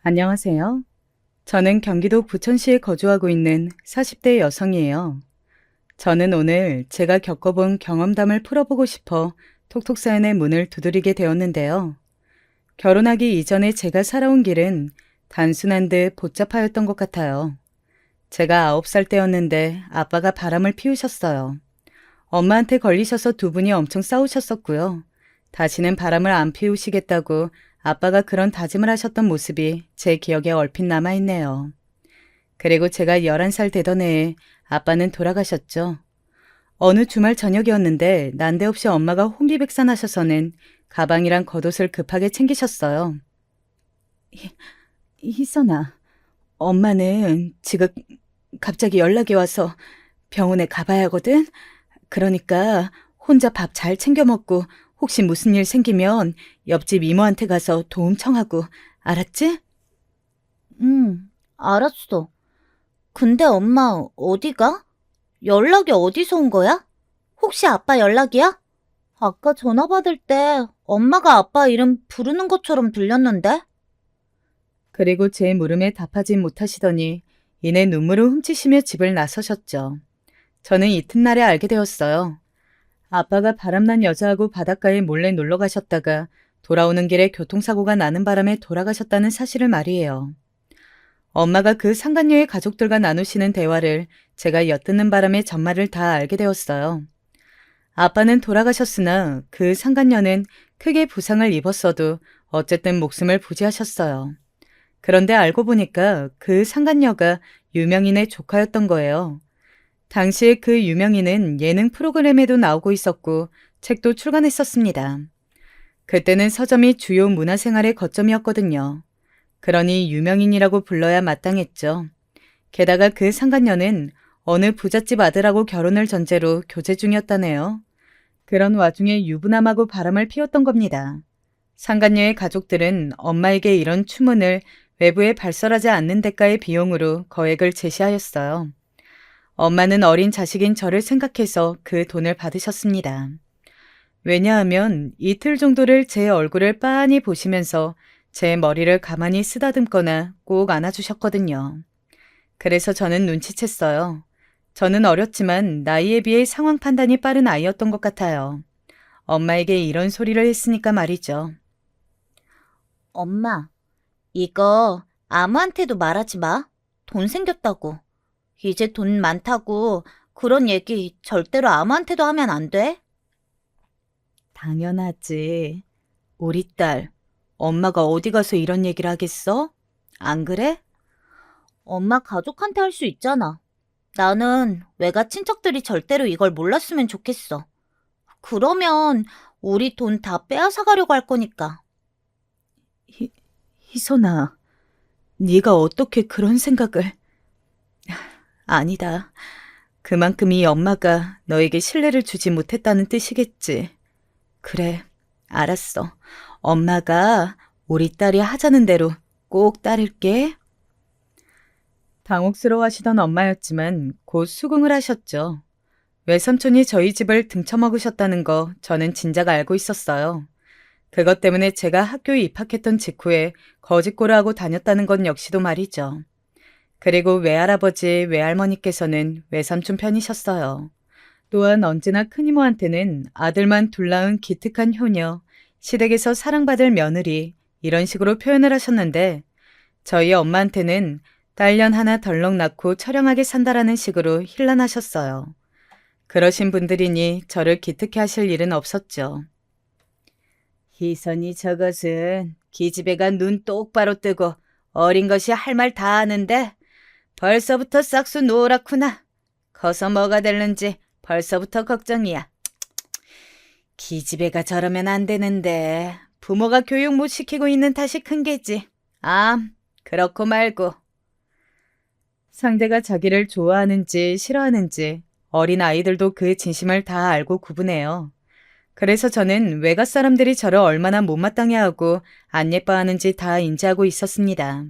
안녕하세요. 저는 경기도 부천시에 거주하고 있는 40대 여성이에요. 저는 오늘 제가 겪어본 경험담을 풀어보고 싶어 톡톡 사연의 문을 두드리게 되었는데요. 결혼하기 이전에 제가 살아온 길은 단순한 듯 복잡하였던 것 같아요. 제가 9살 때였는데 아빠가 바람을 피우셨어요. 엄마한테 걸리셔서 두 분이 엄청 싸우셨었고요. 다시는 바람을 안 피우시겠다고 아빠가 그런 다짐을 하셨던 모습이 제 기억에 얼핏 남아있네요. 그리고 제가 11살 되던 해에 아빠는 돌아가셨죠. 어느 주말 저녁이었는데 난데없이 엄마가 혼비백산하셔서는 가방이랑 겉옷을 급하게 챙기셨어요. 희선아, 엄마는 지금 갑자기 연락이 와서 병원에 가봐야 하거든? 그러니까 혼자 밥 잘 챙겨 먹고 혹시 무슨 일 생기면 옆집 이모한테 가서 도움 청하고, 알았지? 알았어. 근데 엄마 어디가? 연락이 어디서 온 거야? 혹시 아빠 연락이야? 아까 전화 받을 때 엄마가 아빠 이름 부르는 것처럼 들렸는데? 그리고 제 물음에 답하지 못하시더니 이내 눈물을 훔치시며 집을 나서셨죠. 저는 이튿날에 알게 되었어요. 아빠가 바람난 여자하고 바닷가에 몰래 놀러 가셨다가 돌아오는 길에 교통사고가 나는 바람에 돌아가셨다는 사실을 말이에요. 엄마가 그 상간녀의 가족들과 나누시는 대화를 제가 엿듣는 바람에 전말을 다 알게 되었어요. 아빠는 돌아가셨으나 그 상간녀는 크게 부상을 입었어도 어쨌든 목숨을 부지하셨어요. 그런데 알고 보니까 그 상간녀가 유명인의 조카였던 거예요. 당시에 그 유명인은 예능 프로그램에도 나오고 있었고 책도 출간했었습니다. 그때는 서점이 주요 문화생활의 거점이었거든요. 그러니 유명인이라고 불러야 마땅했죠. 게다가 그 상간녀는 어느 부잣집 아들하고 결혼을 전제로 교제 중이었다네요. 그런 와중에 유부남하고 바람을 피웠던 겁니다. 상간녀의 가족들은 엄마에게 이런 추문을 외부에 발설하지 않는 대가의 비용으로 거액을 제시하였어요. 엄마는 어린 자식인 저를 생각해서 그 돈을 받으셨습니다. 왜냐하면 이틀 정도를 제 얼굴을 빤히 보시면서 제 머리를 가만히 쓰다듬거나 꼭 안아주셨거든요. 그래서 저는 눈치챘어요. 저는 어렸지만 나이에 비해 상황 판단이 빠른 아이였던 것 같아요. 엄마에게 이런 소리를 했으니까 말이죠. 엄마, 이거 아무한테도 말하지 마. 돈 생겼다고. 이제 돈 많다고 그런 얘기 절대로 아무한테도 하면 안 돼. 당연하지. 우리 딸, 엄마가 어디 가서 이런 얘기를 하겠어? 안 그래? 엄마 가족한테 할 수 있잖아. 나는 외가 친척들이 절대로 이걸 몰랐으면 좋겠어. 그러면 우리 돈 다 빼앗아 가려고 할 거니까. 희선아, 네가 어떻게 그런 생각을... 아니다. 그만큼 이 엄마가 너에게 신뢰를 주지 못했다는 뜻이겠지. 그래, 알았어. 엄마가 우리 딸이 하자는 대로 꼭 따를게. 당혹스러워하시던 엄마였지만 곧 수긍을 하셨죠. 외삼촌이 저희 집을 등쳐먹으셨다는 거 저는 진작 알고 있었어요. 그것 때문에 제가 학교에 입학했던 직후에 거짓골을 하고 다녔다는 건 역시도 말이죠. 그리고 외할아버지, 외할머니께서는 외삼촌 편이셨어요. 또한 언제나 큰이모한테는 아들만 둘 낳은 기특한 효녀, 시댁에서 사랑받을 며느리 이런 식으로 표현을 하셨는데 저희 엄마한테는 딸년 하나 덜렁 낳고 처량하게 산다라는 식으로 힐난하셨어요. 그러신 분들이니 저를 기특해 하실 일은 없었죠. 희선이 저것은 기집애가 눈 똑바로 뜨고 어린 것이 할 말 다 아는데 벌써부터 싹수 노랗구나. 커서 뭐가 될는지 벌써부터 걱정이야. 기집애가 저러면 안 되는데 부모가 교육 못 시키고 있는 탓이 큰 게지. 그렇고 말고. 상대가 자기를 좋아하는지 싫어하는지 어린 아이들도 그 진심을 다 알고 구분해요. 그래서 저는 외가 사람들이 저를 얼마나 못마땅해 하고 안 예뻐하는지 다 인지하고 있었습니다.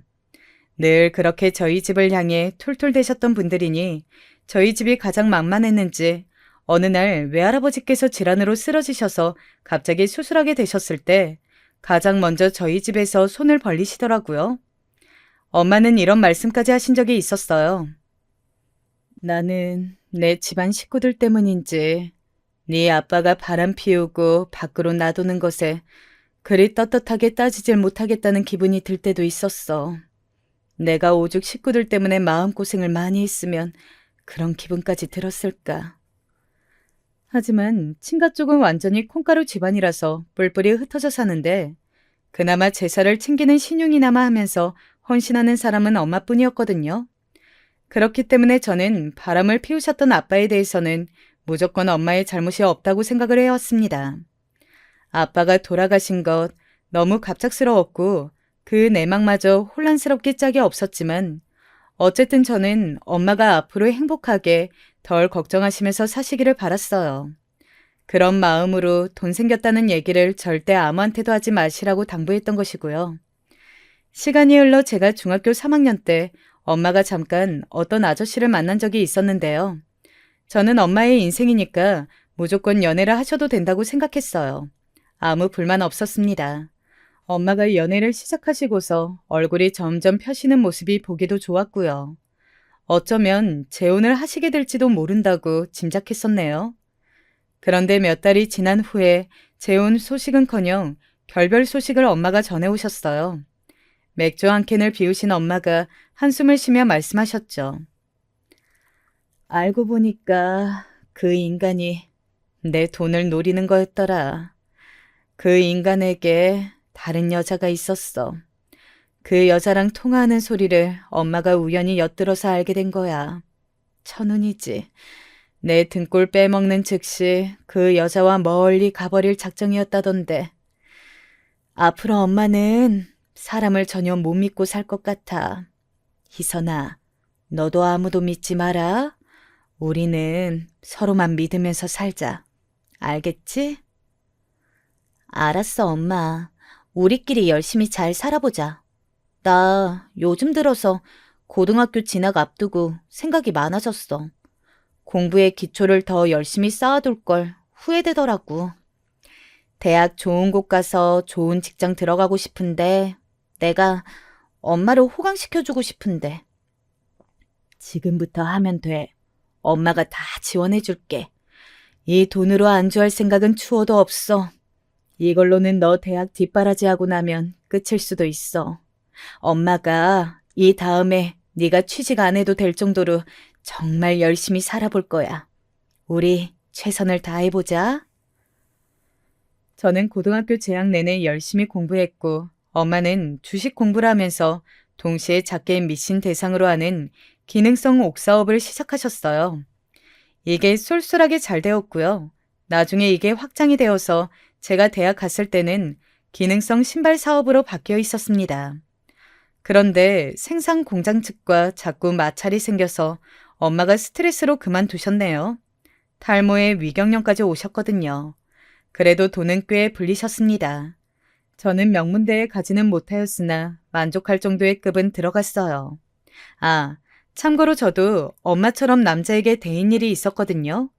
늘 그렇게 저희 집을 향해 툴툴대셨던 분들이니 저희 집이 가장 만만했는지 어느 날 외할아버지께서 질환으로 쓰러지셔서 갑자기 수술하게 되셨을 때 가장 먼저 저희 집에서 손을 벌리시더라고요. 엄마는 이런 말씀까지 하신 적이 있었어요. 나는 내 집안 식구들 때문인지 네 아빠가 바람 피우고 밖으로 놔두는 것에 그리 떳떳하게 따지질 못하겠다는 기분이 들 때도 있었어. 내가 오죽 식구들 때문에 마음고생을 많이 했으면 그런 기분까지 들었을까. 하지만 친가 쪽은 완전히 콩가루 집안이라서 뿔뿔이 흩어져 사는데 그나마 제사를 챙기는 신용이나마 하면서 헌신하는 사람은 엄마뿐이었거든요. 그렇기 때문에 저는 바람을 피우셨던 아빠에 대해서는 무조건 엄마의 잘못이 없다고 생각을 해왔습니다. 아빠가 돌아가신 것 너무 갑작스러웠고 그 내막마저 혼란스럽게 짝이 없었지만 어쨌든 저는 엄마가 앞으로 행복하게 덜 걱정하시면서 사시기를 바랐어요. 그런 마음으로 돈 생겼다는 얘기를 절대 아무한테도 하지 마시라고 당부했던 것이고요. 시간이 흘러 제가 중학교 3학년 때 엄마가 잠깐 어떤 아저씨를 만난 적이 있었는데요. 저는 엄마의 인생이니까 무조건 연애를 하셔도 된다고 생각했어요. 아무 불만 없었습니다. 엄마가 연애를 시작하시고서 얼굴이 점점 펴시는 모습이 보기도 좋았고요. 어쩌면 재혼을 하시게 될지도 모른다고 짐작했었네요. 그런데 몇 달이 지난 후에 재혼 소식은커녕 결별 소식을 엄마가 전해오셨어요. 맥주 한 캔을 비우신 엄마가 한숨을 쉬며 말씀하셨죠. 알고 보니까 그 인간이 내 돈을 노리는 거였더라. 그 인간에게 다른 여자가 있었어. 그 여자랑 통화하는 소리를 엄마가 우연히 엿들어서 알게 된 거야. 천운이지. 내 등골 빼먹는 즉시 그 여자와 멀리 가버릴 작정이었다던데. 앞으로 엄마는 사람을 전혀 못 믿고 살 것 같아. 희선아, 너도 아무도 믿지 마라. 우리는 서로만 믿으면서 살자. 알겠지? 알았어, 엄마. 우리끼리 열심히 잘 살아보자. 나 요즘 들어서 고등학교 진학 앞두고 생각이 많아졌어. 공부에 기초를 더 열심히 쌓아둘 걸 후회되더라고. 대학 좋은 곳 가서 좋은 직장 들어가고 싶은데 내가 엄마를 호강시켜주고 싶은데. 지금부터 하면 돼. 엄마가 다 지원해줄게. 이 돈으로 안주할 생각은 추워도 없어. 이걸로는 너 대학 뒷바라지하고 나면 끝일 수도 있어. 엄마가 이 다음에 네가 취직 안 해도 될 정도로 정말 열심히 살아볼 거야. 우리 최선을 다해보자. 저는 고등학교 재학 내내 열심히 공부했고 엄마는 주식 공부를 하면서 동시에 작게 미신 대상으로 하는 기능성 옥사업을 시작하셨어요. 이게 쏠쏠하게 잘 되었고요. 나중에 이게 확장이 되어서 제가 대학 갔을 때는 기능성 신발 사업으로 바뀌어 있었습니다. 그런데 생산 공장 측과 자꾸 마찰이 생겨서 엄마가 스트레스로 그만두셨네요. 탈모에 위경련까지 오셨거든요. 그래도 돈은 꽤 불리셨습니다. 저는 명문대에 가지는 못하였으나 만족할 정도의 급은 들어갔어요. 아, 참고로 저도 엄마처럼 남자에게 대인 일이 있었거든요.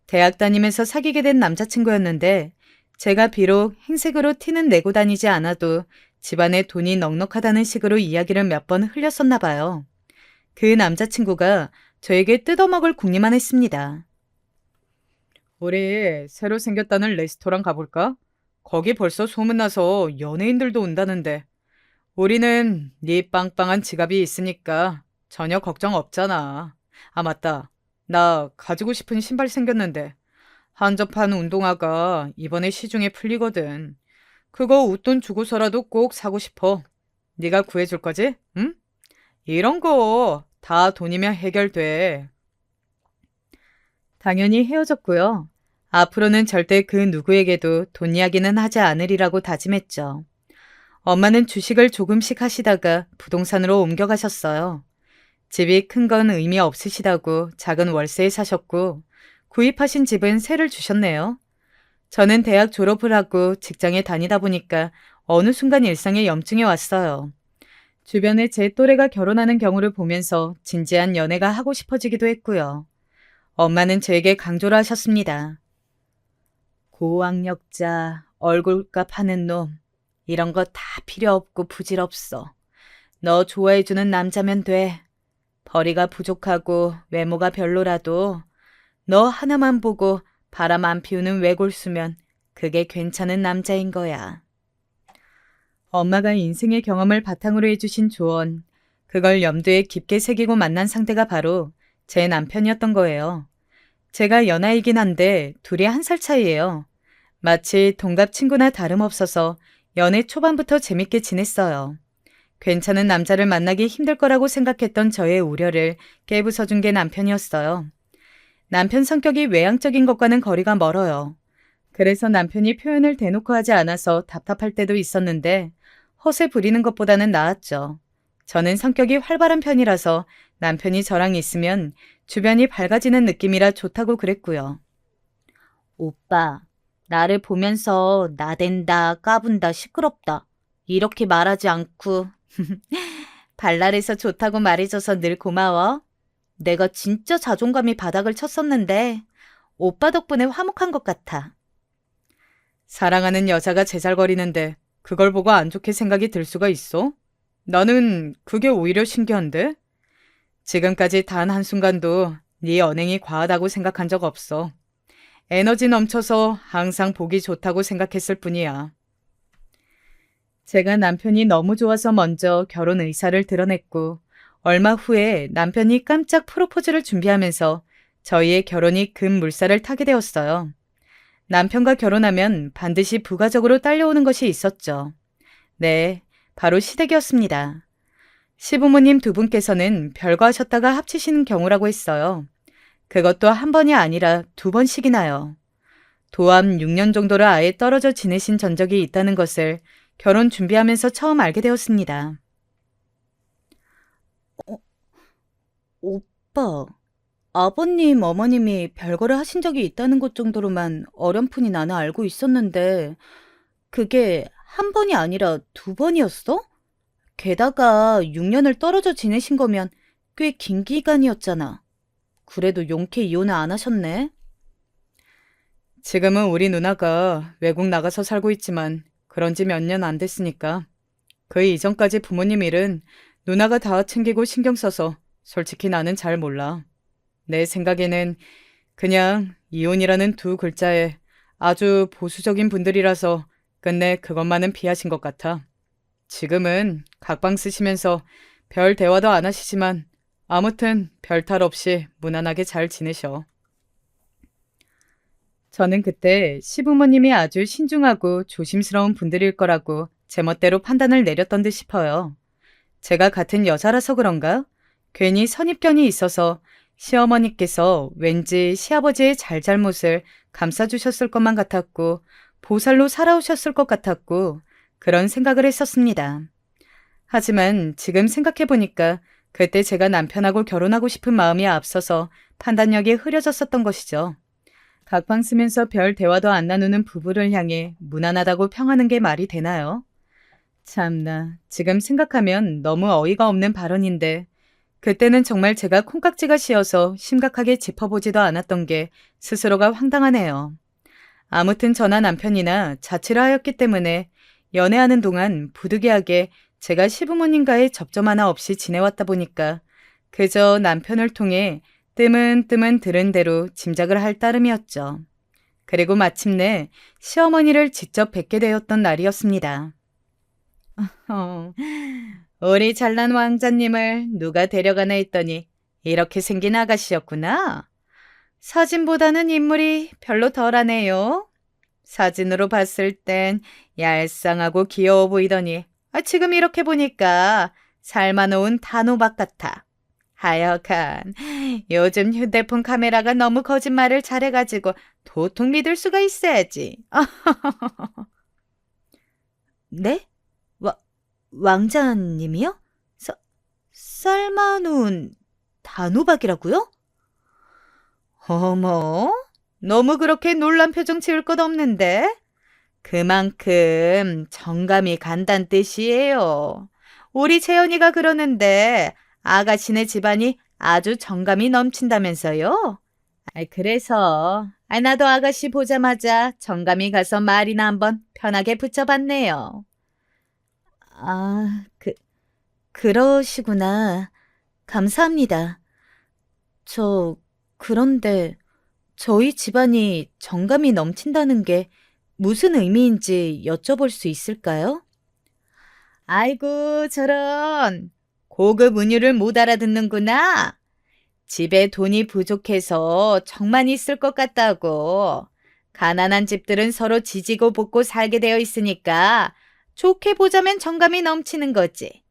대학 다니면서 사귀게 된 남자친구였는데 제가 비록 행색으로 티는 내고 다니지 않아도 집안에 돈이 넉넉하다는 식으로 이야기를 몇 번 흘렸었나 봐요. 그 남자친구가 저에게 뜯어먹을 궁리만 했습니다. 우리 새로 생겼다는 레스토랑 가볼까? 거기 벌써 소문나서 연예인들도 온다는데. 우리는 네 빵빵한 지갑이 있으니까 전혀 걱정 없잖아. 아, 맞다. 나 가지고 싶은 신발 생겼는데. 한적한 운동화가 이번에 시중에 풀리거든. 그거 웃돈 주고서라도 꼭 사고 싶어. 네가 구해줄 거지? 응? 이런 거 다 돈이면 해결돼. 당연히 헤어졌고요. 앞으로는 절대 그 누구에게도 돈 이야기는 하지 않으리라고 다짐했죠. 엄마는 주식을 조금씩 하시다가 부동산으로 옮겨가셨어요. 집이 큰 건 의미 없으시다고 작은 월세에 사셨고 구입하신 집은 세를 주셨네요. 저는 대학 졸업을 하고 직장에 다니다 보니까 어느 순간 일상에 염증이 왔어요. 주변에 제 또래가 결혼하는 경우를 보면서 진지한 연애가 하고 싶어지기도 했고요. 엄마는 저에게 강조를 하셨습니다. 고학력자, 얼굴값 하는 놈, 이런 거 다 필요 없고 부질없어. 너 좋아해주는 남자면 돼. 벌이가 부족하고 외모가 별로라도 너 하나만 보고 바람 안 피우는 외골수면 그게 괜찮은 남자인 거야. 엄마가 인생의 경험을 바탕으로 해주신 조언, 그걸 염두에 깊게 새기고 만난 상대가 바로 제 남편이었던 거예요. 제가 연하이긴 한데 둘이 1살 차이예요. 마치 동갑 친구나 다름없어서 연애 초반부터 재밌게 지냈어요. 괜찮은 남자를 만나기 힘들 거라고 생각했던 저의 우려를 깨부숴준 게 남편이었어요. 남편 성격이 외향적인 것과는 거리가 멀어요. 그래서 남편이 표현을 대놓고 하지 않아서 답답할 때도 있었는데 허세 부리는 것보다는 나았죠. 저는 성격이 활발한 편이라서 남편이 저랑 있으면 주변이 밝아지는 느낌이라 좋다고 그랬고요. 오빠, 나를 보면서 나댄다, 까분다, 시끄럽다. 이렇게 말하지 않고 발랄해서 좋다고 말해줘서 늘 고마워. 내가 진짜 자존감이 바닥을 쳤었는데 오빠 덕분에 화목한 것 같아. 사랑하는 여자가 제잘거리는데 그걸 보고 안 좋게 생각이 들 수가 있어? 나는 그게 오히려 신기한데? 지금까지 단 한순간도 네 언행이 과하다고 생각한 적 없어. 에너지 넘쳐서 항상 보기 좋다고 생각했을 뿐이야. 제가 남편이 너무 좋아서 먼저 결혼 의사를 드러냈고 얼마 후에 남편이 깜짝 프로포즈를 준비하면서 저희의 결혼이 급물살을 타게 되었어요. 남편과 결혼하면 반드시 부가적으로 딸려오는 것이 있었죠. 네, 바로 시댁이었습니다. 시부모님 두 분께서는 별거하셨다가 합치시는 경우라고 했어요. 그것도 한 번이 아니라 2번씩이나요. 도암 6년 정도를 아예 떨어져 지내신 전적이 있다는 것을 결혼 준비하면서 처음 알게 되었습니다. 오빠, 아버님, 어머님이 별거를 하신 적이 있다는 것 정도로만 어렴풋이 나는 알고 있었는데 그게 한 번이 아니라 2번이었어? 게다가 6년을 떨어져 지내신 거면 꽤 긴 기간이었잖아. 그래도 용케 이혼을 안 하셨네. 지금은 우리 누나가 외국 나가서 살고 있지만 그런 지 몇 년 안 됐으니까. 그 이전까지 부모님 일은 누나가 다 챙기고 신경 써서 솔직히 나는 잘 몰라. 내 생각에는 그냥 이혼이라는 2글자에 아주 보수적인 분들이라서 끝내 그것만은 피하신 것 같아. 지금은 각방 쓰시면서 별 대화도 안 하시지만 아무튼 별 탈 없이 무난하게 잘 지내셔. 저는 그때 시부모님이 아주 신중하고 조심스러운 분들일 거라고 제멋대로 판단을 내렸던 듯 싶어요. 제가 같은 여자라서 그런가? 괜히 선입견이 있어서 시어머니께서 왠지 시아버지의 잘잘못을 감싸주셨을 것만 같았고 보살로 살아오셨을 것 같았고 그런 생각을 했었습니다. 하지만 지금 생각해보니까 그때 제가 남편하고 결혼하고 싶은 마음이 앞서서 판단력이 흐려졌었던 것이죠. 각방 쓰면서 별 대화도 안 나누는 부부를 향해 무난하다고 평하는 게 말이 되나요? 참나, 지금 생각하면 너무 어이가 없는 발언인데 그때는 정말 제가 콩깍지가 씌어서 심각하게 짚어보지도 않았던 게 스스로가 황당하네요. 아무튼 저나 남편이나 자취를 하였기 때문에 연애하는 동안 부득이하게 제가 시부모님과의 접점 하나 없이 지내왔다 보니까 그저 남편을 통해 뜨문뜨문 들은 대로 짐작을 할 따름이었죠. 그리고 마침내 시어머니를 직접 뵙게 되었던 날이었습니다. 우리 잘난 왕자님을 누가 데려가나 했더니 이렇게 생긴 아가씨였구나. 사진보다는 인물이 별로 덜하네요. 사진으로 봤을 땐 얄쌍하고 귀여워 보이더니 지금 이렇게 보니까 삶아놓은 단호박 같아. 하여간 요즘 휴대폰 카메라가 너무 거짓말을 잘해가지고 도통 믿을 수가 있어야지. 네? 왕자님이요? 삶아놓은 단호박이라고요? 어머, 너무 그렇게 놀란 표정 지을 것 없는데? 그만큼 정감이 간단 뜻이에요. 우리 재현이가 그러는데 아가씨네 집안이 아주 정감이 넘친다면서요? 그래서 나도 아가씨 보자마자 정감이 가서 말이나 한번 편하게 붙여봤네요. 그러시구나. 감사합니다. 그런데 저희 집안이 정감이 넘친다는 게 무슨 의미인지 여쭤볼 수 있을까요? 아이고, 저런. 고급 은유를 못 알아듣는구나. 집에 돈이 부족해서 정만 있을 것 같다고. 가난한 집들은 서로 지지고 볶고 살게 되어 있으니까 좋게 보자면 정감이 넘치는 거지.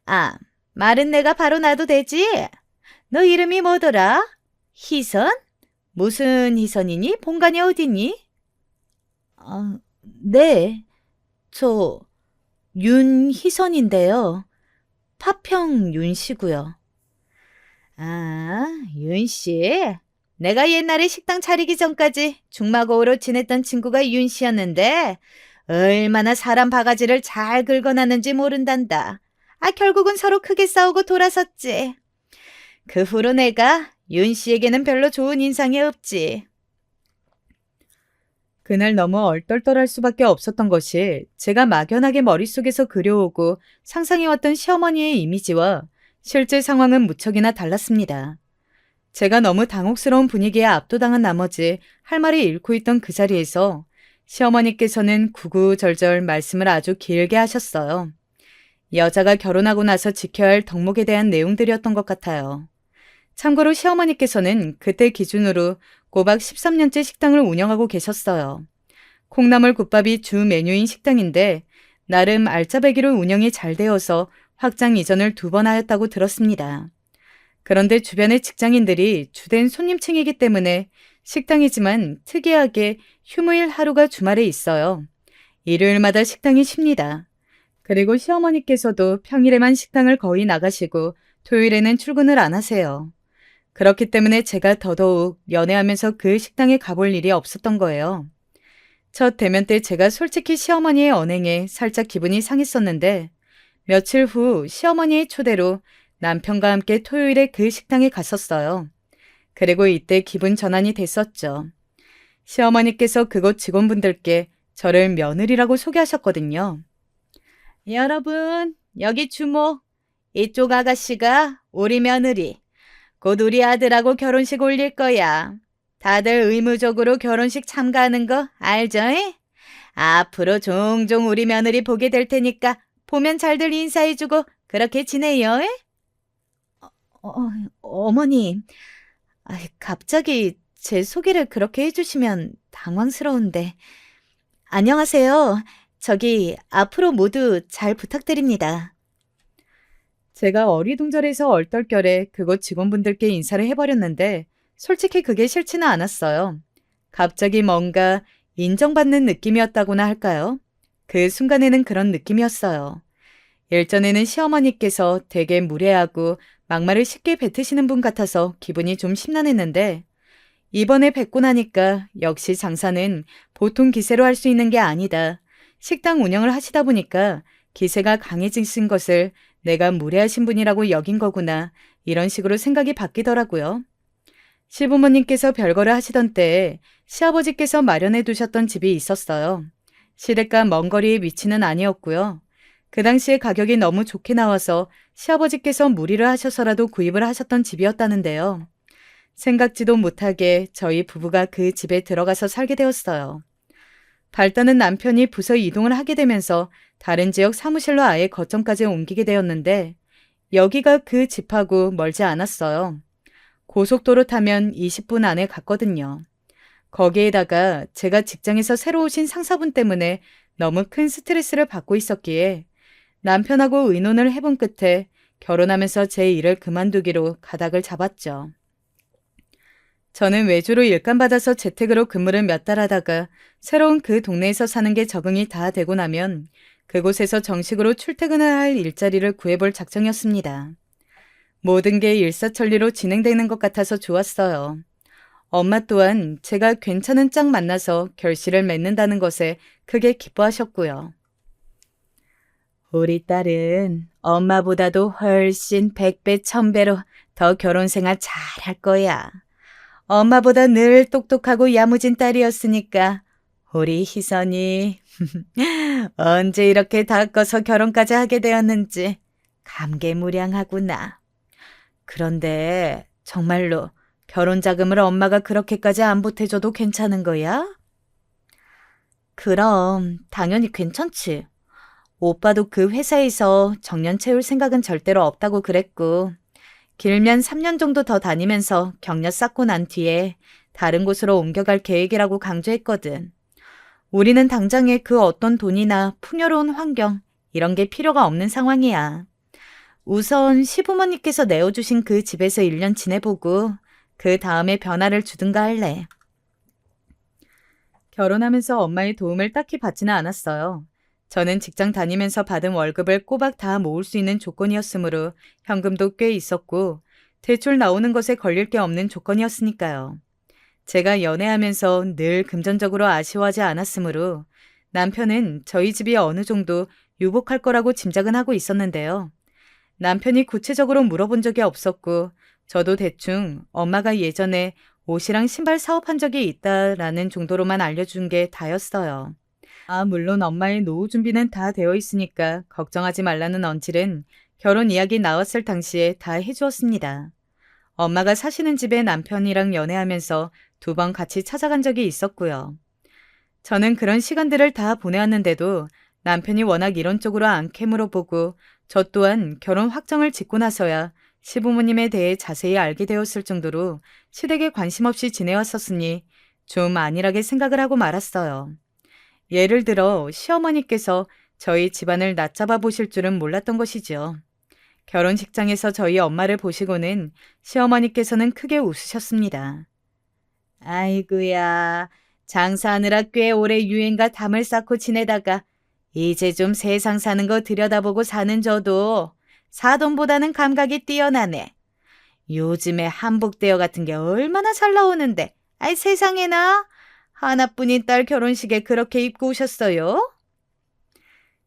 아, 말은 내가 바로 놔도 되지? 너 이름이 뭐더라? 희선? 무슨 희선이니? 본관이 어디니? 네. 저 윤희선인데요. 파평 윤씨고요. 아, 윤씨. 내가 옛날에 식당 차리기 전까지 중마고우로 지냈던 친구가 윤씨였는데 얼마나 사람 바가지를 잘 긁어놨는지 모른단다. 결국은 서로 크게 싸우고 돌아섰지. 그 후로 내가 윤씨에게는 별로 좋은 인상이 없지. 그날 너무 얼떨떨할 수밖에 없었던 것이 제가 막연하게 머릿속에서 그려오고 상상해왔던 시어머니의 이미지와 실제 상황은 무척이나 달랐습니다. 제가 너무 당혹스러운 분위기에 압도당한 나머지 할 말을 잃고 있던 그 자리에서 시어머니께서는 구구절절 말씀을 아주 길게 하셨어요. 여자가 결혼하고 나서 지켜야 할 덕목에 대한 내용들이었던 것 같아요. 참고로 시어머니께서는 그때 기준으로 꼬박 13년째 식당을 운영하고 계셨어요. 콩나물 국밥이 주 메뉴인 식당인데 나름 알짜배기로 운영이 잘 되어서 확장 이전을 2번 하였다고 들었습니다. 그런데 주변의 직장인들이 주된 손님층이기 때문에 식당이지만 특이하게 휴무일 하루가 주말에 있어요. 일요일마다 식당이 쉽니다. 그리고 시어머니께서도 평일에만 식당을 거의 나가시고 토요일에는 출근을 안 하세요. 그렇기 때문에 제가 더더욱 연애하면서 그 식당에 가볼 일이 없었던 거예요. 첫 대면 때 제가 솔직히 시어머니의 언행에 살짝 기분이 상했었는데 며칠 후 시어머니의 초대로 남편과 함께 토요일에 그 식당에 갔었어요. 그리고 이때 기분 전환이 됐었죠. 시어머니께서 그곳 직원분들께 저를 며느리라고 소개하셨거든요. 여러분, 여기 주모. 이쪽 아가씨가 우리 며느리. 곧 우리 아들하고 결혼식 올릴 거야. 다들 의무적으로 결혼식 참가하는 거 알죠? 앞으로 종종 우리 며느리 보게 될 테니까 보면 잘들 인사해주고 그렇게 지내요. 어머니, 갑자기 제 소개를 그렇게 해주시면 당황스러운데. 안녕하세요. 저기 앞으로 모두 잘 부탁드립니다. 제가 어리둥절해서 얼떨결에 그곳 직원분들께 인사를 해버렸는데 솔직히 그게 싫지는 않았어요. 갑자기 뭔가 인정받는 느낌이었다고나 할까요? 그 순간에는 그런 느낌이었어요. 일전에는 시어머니께서 되게 무례하고 막말을 쉽게 뱉으시는 분 같아서 기분이 좀 심란했는데 이번에 뵙고 나니까 역시 장사는 보통 기세로 할 수 있는 게 아니다. 식당 운영을 하시다 보니까 기세가 강해지신 것을 내가 무례하신 분이라고 여긴 거구나. 이런 식으로 생각이 바뀌더라고요. 시부모님께서 별거를 하시던 때에 시아버지께서 마련해 두셨던 집이 있었어요. 시댁과 먼 거리의 위치는 아니었고요. 그 당시에 가격이 너무 좋게 나와서 시아버지께서 무리를 하셔서라도 구입을 하셨던 집이었다는데요. 생각지도 못하게 저희 부부가 그 집에 들어가서 살게 되었어요. 발단은 남편이 부서 이동을 하게 되면서 다른 지역 사무실로 아예 거점까지 옮기게 되었는데 여기가 그 집하고 멀지 않았어요. 고속도로 타면 20분 안에 갔거든요. 거기에다가 제가 직장에서 새로 오신 상사분 때문에 너무 큰 스트레스를 받고 있었기에 남편하고 의논을 해본 끝에 결혼하면서 제 일을 그만두기로 가닥을 잡았죠. 저는 외주로 일감받아서 재택으로 근무를 몇 달 하다가 새로운 그 동네에서 사는 게 적응이 다 되고 나면 그곳에서 정식으로 출퇴근을 할 일자리를 구해볼 작정이었습니다. 모든 게 일사천리로 진행되는 것 같아서 좋았어요. 엄마 또한 제가 괜찮은 짝 만나서 결실을 맺는다는 것에 크게 기뻐하셨고요. 우리 딸은 엄마보다도 훨씬 100배, 1000배로 더 결혼 생활 잘할 거야. 엄마보다 늘 똑똑하고 야무진 딸이었으니까 우리 희선이 언제 이렇게 다 커서 결혼까지 하게 되었는지 감개무량하구나. 그런데 정말로 결혼 자금을 엄마가 그렇게까지 안 보태줘도 괜찮은 거야? 그럼 당연히 괜찮지. 오빠도 그 회사에서 정년 채울 생각은 절대로 없다고 그랬고, 길면 3년 정도 더 다니면서 경력 쌓고 난 뒤에 다른 곳으로 옮겨갈 계획이라고 강조했거든. 우리는 당장에 그 어떤 돈이나 풍요로운 환경, 이런 게 필요가 없는 상황이야. 우선 시부모님께서 내어주신 그 집에서 1년 지내보고 그 다음에 변화를 주든가 할래. 결혼하면서 엄마의 도움을 딱히 받지는 않았어요. 저는 직장 다니면서 받은 월급을 꼬박 다 모을 수 있는 조건이었으므로 현금도 꽤 있었고 대출 나오는 것에 걸릴 게 없는 조건이었으니까요. 제가 연애하면서 늘 금전적으로 아쉬워하지 않았으므로 남편은 저희 집이 어느 정도 유복할 거라고 짐작은 하고 있었는데요. 남편이 구체적으로 물어본 적이 없었고 저도 대충 엄마가 예전에 옷이랑 신발 사업한 적이 있다라는 정도로만 알려준 게 다였어요. 물론 엄마의 노후 준비는 다 되어 있으니까 걱정하지 말라는 언질은 결혼 이야기 나왔을 당시에 다 해주었습니다. 엄마가 사시는 집에 남편이랑 연애하면서 2번 같이 찾아간 적이 있었고요. 저는 그런 시간들을 다 보내왔는데도 남편이 워낙 이런 쪽으로 않게 물어보고 저 또한 결혼 확정을 짓고 나서야 시부모님에 대해 자세히 알게 되었을 정도로 시댁에 관심 없이 지내왔었으니 좀 안일하게 생각을 하고 말았어요. 예를 들어 시어머니께서 저희 집안을 낮잡아 보실 줄은 몰랐던 것이죠. 결혼식장에서 저희 엄마를 보시고는 시어머니께서는 크게 웃으셨습니다. 아이고야, 장사하느라 꽤 오래 유행과 담을 쌓고 지내다가 이제 좀 세상 사는 거 들여다보고 사는 저도 사돈보다는 감각이 뛰어나네. 요즘에 한복대여 같은 게 얼마나 잘 나오는데, 아이 세상에나 하나뿐인 딸 결혼식에 그렇게 입고 오셨어요?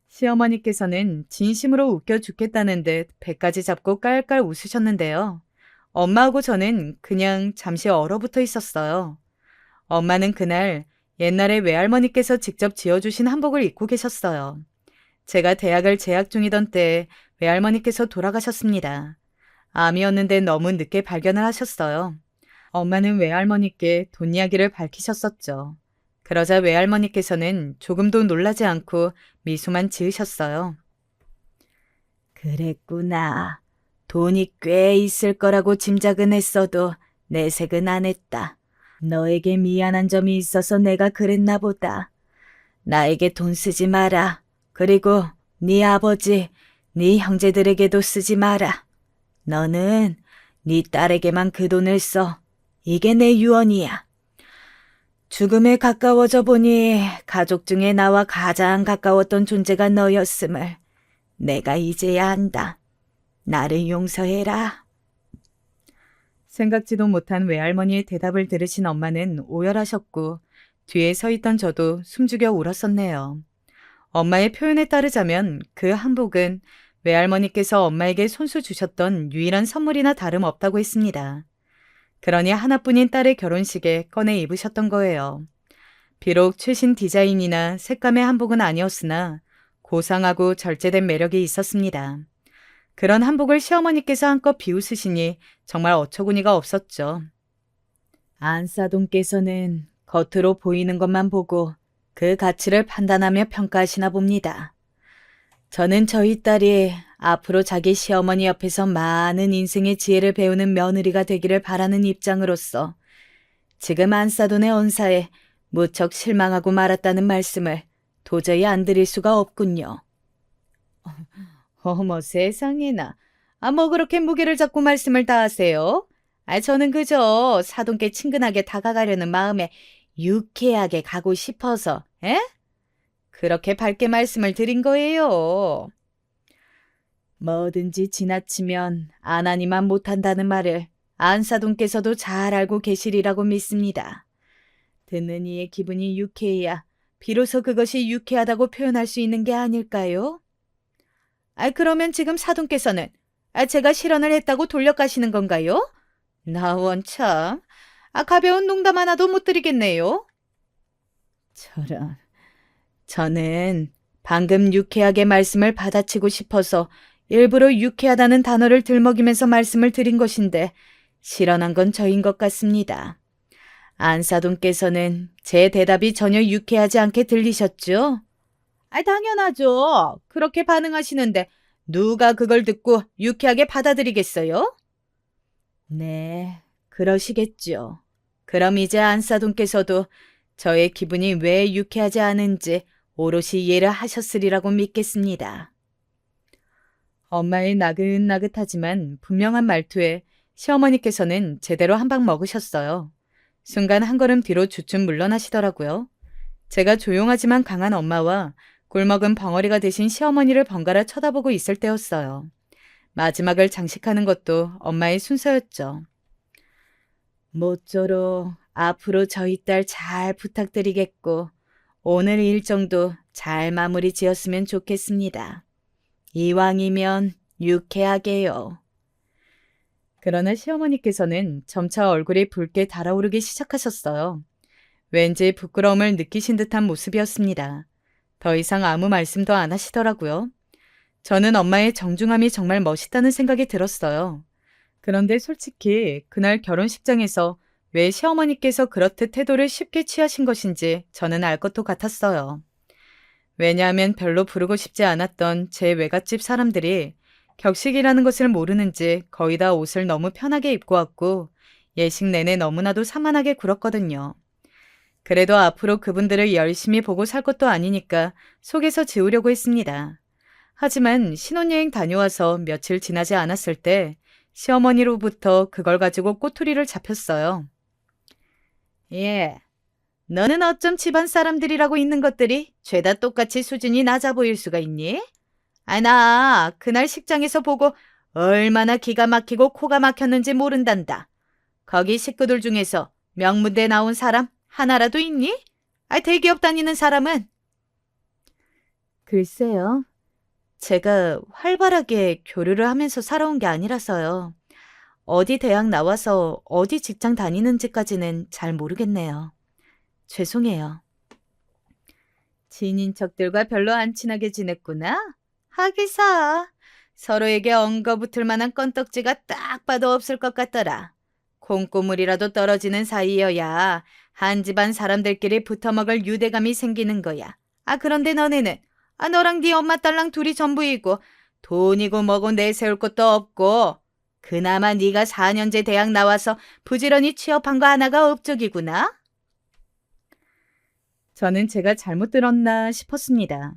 시어머니께서는 진심으로 웃겨 죽겠다는 듯 배까지 잡고 깔깔 웃으셨는데요. 엄마하고 저는 그냥 잠시 얼어붙어 있었어요. 엄마는 그날 옛날에 외할머니께서 직접 지어주신 한복을 입고 계셨어요. 제가 대학을 재학 중이던 때에 외할머니께서 돌아가셨습니다. 암이었는데 너무 늦게 발견을 하셨어요. 엄마는 외할머니께 돈 이야기를 밝히셨었죠. 그러자 외할머니께서는 조금도 놀라지 않고 미소만 지으셨어요. 그랬구나. 돈이 꽤 있을 거라고 짐작은 했어도 내색은 안 했다. 너에게 미안한 점이 있어서 내가 그랬나 보다. 나에게 돈 쓰지 마라. 그리고 네 아버지, 네 형제들에게도 쓰지 마라. 너는 네 딸에게만 그 돈을 써. 이게 내 유언이야. 죽음에 가까워져 보니 가족 중에 나와 가장 가까웠던 존재가 너였음을 내가 이제야 안다. 나를 용서해라. 생각지도 못한 외할머니의 대답을 들으신 엄마는 오열하셨고 뒤에 서 있던 저도 숨죽여 울었었네요. 엄마의 표현에 따르자면 그 한복은 외할머니께서 엄마에게 손수 주셨던 유일한 선물이나 다름없다고 했습니다. 그러니 하나뿐인 딸의 결혼식에 꺼내 입으셨던 거예요. 비록 최신 디자인이나 색감의 한복은 아니었으나 고상하고 절제된 매력이 있었습니다. 그런 한복을 시어머니께서 한껏 비웃으시니 정말 어처구니가 없었죠. 안사돈께서는 겉으로 보이는 것만 보고 그 가치를 판단하며 평가하시나 봅니다. 저는 저희 딸이 앞으로 자기 시어머니 옆에서 많은 인생의 지혜를 배우는 며느리가 되기를 바라는 입장으로서 지금 안사돈의 언사에 무척 실망하고 말았다는 말씀을 도저히 안 드릴 수가 없군요. 어머 세상에나. 뭐 그렇게 무게를 잡고 말씀을 다 하세요? 저는 그저 사돈께 친근하게 다가가려는 마음에 유쾌하게 가고 싶어서, 그렇게 밝게 말씀을 드린 거예요. 뭐든지 지나치면 안 하니만 못한다는 말을 안사돈께서도 잘 알고 계시리라고 믿습니다. 듣는 이의 기분이 유쾌해야 비로소 그것이 유쾌하다고 표현할 수 있는 게 아닐까요? 그러면 지금 사돈께서는 제가 실언을 했다고 돌려가시는 건가요? 나 원참, 가벼운 농담 하나도 못 드리겠네요. 저는 방금 유쾌하게 말씀을 받아치고 싶어서 일부러 유쾌하다는 단어를 들먹이면서 말씀을 드린 것인데 실언한 건 저인 것 같습니다. 안사돈께서는 제 대답이 전혀 유쾌하지 않게 들리셨죠? 당연하죠. 그렇게 반응하시는데 누가 그걸 듣고 유쾌하게 받아들이겠어요? 네, 그러시겠죠. 그럼 이제 안사돈께서도 저의 기분이 왜 유쾌하지 않은지 오롯이 이해를 하셨으리라고 믿겠습니다. 엄마의 나긋나긋하지만 분명한 말투에 시어머니께서는 제대로 한 방 먹으셨어요. 순간 한 걸음 뒤로 주춤 물러나시더라고요. 제가 조용하지만 강한 엄마와 꿀먹은 벙어리가 되신 시어머니를 번갈아 쳐다보고 있을 때였어요. 마지막을 장식하는 것도 엄마의 순서였죠. 모쪼록 앞으로 저희 딸 잘 부탁드리겠고 오늘 일정도 잘 마무리 지었으면 좋겠습니다. 이왕이면 유쾌하게요. 그러나 시어머니께서는 점차 얼굴이 붉게 달아오르기 시작하셨어요. 왠지 부끄러움을 느끼신 듯한 모습이었습니다. 더 이상 아무 말씀도 안 하시더라고요. 저는 엄마의 정중함이 정말 멋있다는 생각이 들었어요. 그런데 솔직히 그날 결혼식장에서 왜 시어머니께서 그렇듯 태도를 쉽게 취하신 것인지 저는 알 것도 같았어요. 왜냐하면 별로 부르고 싶지 않았던 제 외갓집 사람들이 격식이라는 것을 모르는지 거의 다 옷을 너무 편하게 입고 왔고 예식 내내 너무나도 산만하게 굴었거든요. 그래도 앞으로 그분들을 열심히 보고 살 것도 아니니까 속에서 지우려고 했습니다. 하지만 신혼여행 다녀와서 며칠 지나지 않았을 때 시어머니로부터 그걸 가지고 꼬투리를 잡혔어요. 예, 너는 어쩜 집안 사람들이라고 있는 것들이 죄다 똑같이 수준이 낮아 보일 수가 있니? 나 그날 식장에서 보고 얼마나 기가 막히고 코가 막혔는지 모른단다. 거기 식구들 중에서 명문대 나온 사람 하나라도 있니? 대기업 다니는 사람은? 글쎄요. 제가 활발하게 교류를 하면서 살아온 게 아니라서요. 어디 대학 나와서 어디 직장 다니는지까지는 잘 모르겠네요. 죄송해요. 친인척들과 별로 안 친하게 지냈구나? 하기사. 서로에게 엉거붙을 만한 건덕지가 딱 봐도 없을 것 같더라. 콩고물이라도 떨어지는 사이여야 한 집안 사람들끼리 붙어먹을 유대감이 생기는 거야. 그런데 너네는 너랑 네 엄마 딸랑 둘이 전부이고 돈이고 뭐고 내세울 것도 없고 그나마 네가 4년제 대학 나와서 부지런히 취업한 거 하나가 업적이구나. 저는 제가 잘못 들었나 싶었습니다.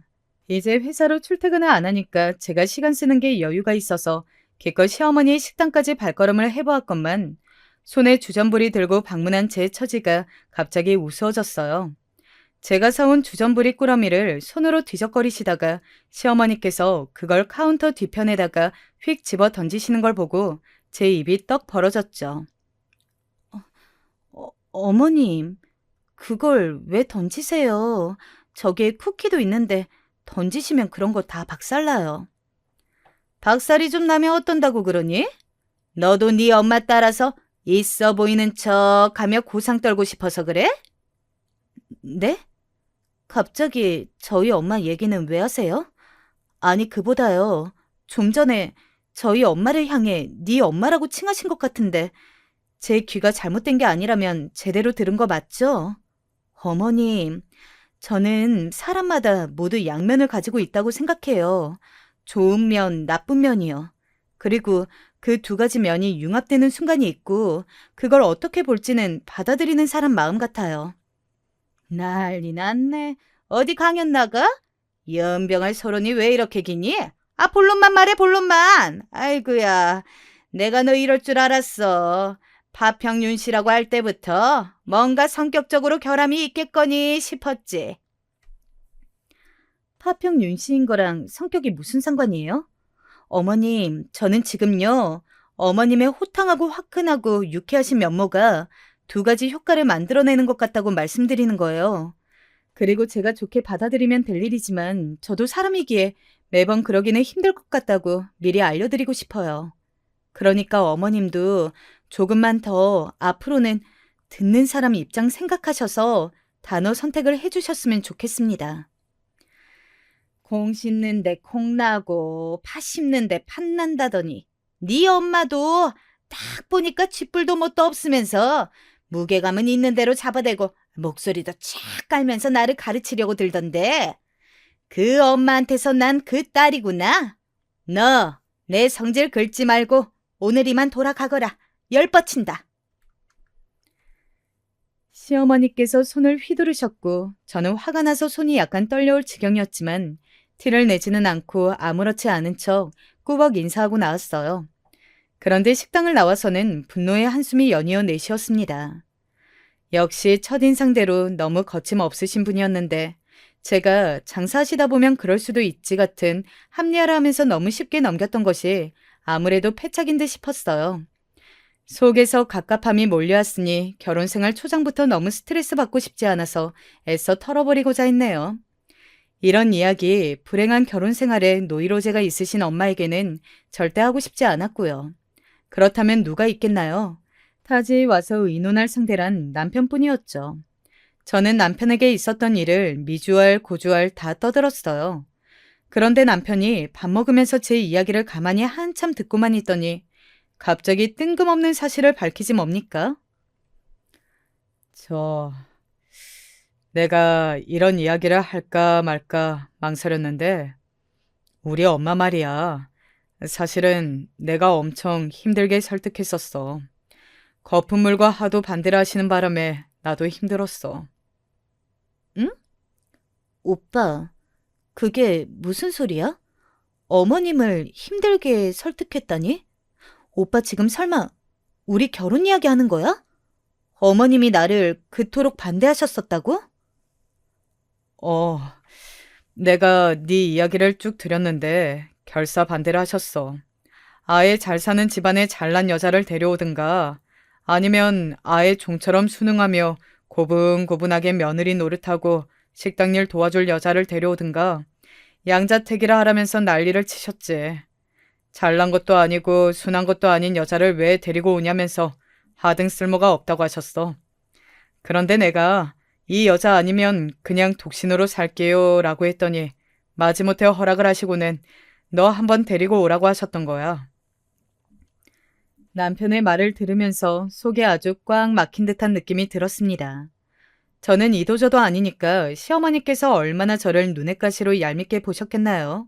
이제 회사로 출퇴근을 안 하니까 제가 시간 쓰는 게 여유가 있어서 기껏 시어머니의 식당까지 발걸음을 해보았건만 손에 주전부리 들고 방문한 제 처지가 갑자기 우스워졌어요. 제가 사온 주전부리 꾸러미를 손으로 뒤적거리시다가 시어머니께서 그걸 카운터 뒤편에다가 휙 집어 던지시는 걸 보고 제 입이 떡 벌어졌죠. 어머님, 그걸 왜 던지세요? 저기에 쿠키도 있는데 던지시면 그런 거 다 박살나요. 박살이 좀 나면 어떤다고 그러니? 너도 네 엄마 따라서 있어 보이는 척 하며 고상 떨고 싶어서 그래? 네? 갑자기 저희 엄마 얘기는 왜 하세요? 아니 그보다요. 좀 전에 저희 엄마를 향해 네 엄마라고 칭하신 것 같은데 제 귀가 잘못된 게 아니라면 제대로 들은 거 맞죠? 어머님, 저는 사람마다 모두 양면을 가지고 있다고 생각해요. 좋은 면, 나쁜 면이요. 그리고 그 두 가지 면이 융합되는 순간이 있고 그걸 어떻게 볼지는 받아들이는 사람 마음 같아요. 난리 났네. 어디 강연 나가? 연병할 서론이 왜 이렇게 기니? 본론만 말해, 본론만. 아이고야, 내가 너 이럴 줄 알았어. 파평윤 씨라고 할 때부터 뭔가 성격적으로 결함이 있겠거니 싶었지. 파평윤 씨인 거랑 성격이 무슨 상관이에요? 어머님, 저는 지금요, 어머님의 호탕하고 화끈하고 유쾌하신 면모가 두 가지 효과를 만들어내는 것 같다고 말씀드리는 거예요. 그리고 제가 좋게 받아들이면 될 일이지만 저도 사람이기에 매번 그러기는 힘들 것 같다고 미리 알려드리고 싶어요. 그러니까 어머님도 조금만 더 앞으로는 듣는 사람 입장 생각하셔서 단어 선택을 해주셨으면 좋겠습니다. 콩 심는데 콩 나고 팥 심는데 팥 난다더니 네 엄마도 딱 보니까 쥐뿔도 뭣도 없으면서 무게감은 있는 대로 잡아대고 목소리도 쫙 깔면서 나를 가르치려고 들던데 그 엄마한테서 난 그 딸이구나. 너 내 성질 긁지 말고 오늘 이만 돌아가거라. 열 뻗친다. 시어머니께서 손을 휘두르셨고 저는 화가 나서 손이 약간 떨려올 지경이었지만 티를 내지는 않고 아무렇지 않은 척 꾸벅 인사하고 나왔어요. 그런데 식당을 나와서는 분노의 한숨이 연이어 내쉬었습니다. 역시 첫인상대로 너무 거침없으신 분이었는데 제가 장사하시다 보면 그럴 수도 있지 같은 합리화를 하면서 너무 쉽게 넘겼던 것이 아무래도 패착인 듯 싶었어요. 속에서 갑갑함이 몰려왔으니 결혼생활 초장부터 너무 스트레스 받고 싶지 않아서 애써 털어버리고자 했네요. 이런 이야기, 불행한 결혼생활에 노이로제가 있으신 엄마에게는 절대 하고 싶지 않았고요. 그렇다면 누가 있겠나요? 타지에 와서 의논할 상대란 남편뿐이었죠. 저는 남편에게 있었던 일을 미주알 고주알 다 떠들었어요. 그런데 남편이 밥 먹으면서 제 이야기를 가만히 한참 듣고만 있더니 갑자기 뜬금없는 사실을 밝히지 뭡니까? 내가 이런 이야기를 할까 말까 망설였는데 우리 엄마 말이야. 사실은 내가 엄청 힘들게 설득했었어. 거품물과 하도 반대를 하시는 바람에 나도 힘들었어. 응? 오빠, 그게 무슨 소리야? 어머님을 힘들게 설득했다니? 오빠 지금 설마 우리 결혼 이야기 하는 거야? 어머님이 나를 그토록 반대하셨었다고? 내가 네 이야기를 쭉 들었는데 결사 반대를 하셨어. 아예 잘 사는 집안에 잘난 여자를 데려오든가 아니면 아예 종처럼 순응하며 고분고분하게 며느리 노릇하고 식당 일 도와줄 여자를 데려오든가 양자택일을 하라면서 난리를 치셨지. 잘난 것도 아니고 순한 것도 아닌 여자를 왜 데리고 오냐면서 하등 쓸모가 없다고 하셨어. 그런데 내가 이 여자 아니면 그냥 독신으로 살게요 라고 했더니 마지못해 허락을 하시고는 너 한번 데리고 오라고 하셨던 거야. 남편의 말을 들으면서 속에 아주 꽉 막힌 듯한 느낌이 들었습니다. 저는 이도저도 아니니까 시어머니께서 얼마나 저를 눈엣가시로 얄밉게 보셨겠나요?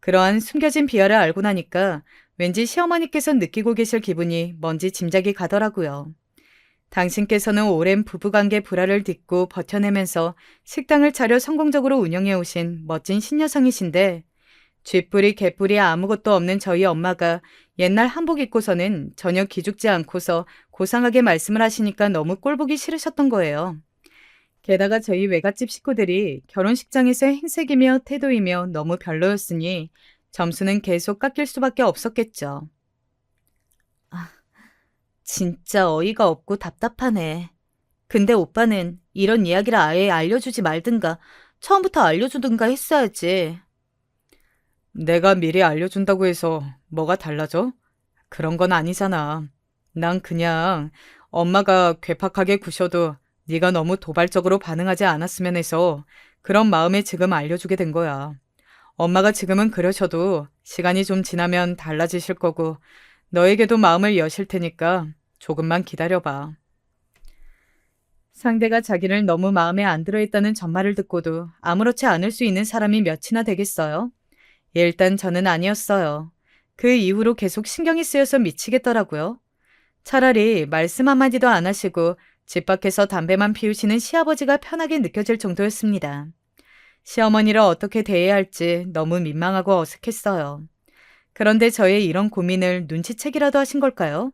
그러한 숨겨진 비하를 알고 나니까 왠지 시어머니께서 느끼고 계실 기분이 뭔지 짐작이 가더라고요. 당신께서는 오랜 부부관계 불화를 딛고 버텨내면서 식당을 차려 성공적으로 운영해 오신 멋진 신여성이신데 쥐뿔이 개뿔이 아무것도 없는 저희 엄마가 옛날 한복 입고서는 전혀 기죽지 않고서 고상하게 말씀을 하시니까 너무 꼴보기 싫으셨던 거예요. 게다가 저희 외갓집 식구들이 결혼식장에서 행색이며 태도이며 너무 별로였으니 점수는 계속 깎일 수밖에 없었겠죠. 진짜 어이가 없고 답답하네. 근데 오빠는 이런 이야기를 아예 알려주지 말든가 처음부터 알려주든가 했어야지. 내가 미리 알려준다고 해서 뭐가 달라져? 그런 건 아니잖아. 난 그냥 엄마가 괴팍하게 구셔도 네가 너무 도발적으로 반응하지 않았으면 해서 그런 마음에 지금 알려주게 된 거야. 엄마가 지금은 그러셔도 시간이 좀 지나면 달라지실 거고 너에게도 마음을 여실 테니까 조금만 기다려봐. 상대가 자기를 너무 마음에 안 들어했다는 전말을 듣고도 아무렇지 않을 수 있는 사람이 몇이나 되겠어요? 일단 저는 아니었어요. 그 이후로 계속 신경이 쓰여서 미치겠더라고요. 차라리 말씀 한마디도 안 하시고 집 밖에서 담배만 피우시는 시아버지가 편하게 느껴질 정도였습니다. 시어머니를 어떻게 대해야 할지 너무 민망하고 어색했어요. 그런데 저의 이런 고민을 눈치채기라도 하신 걸까요?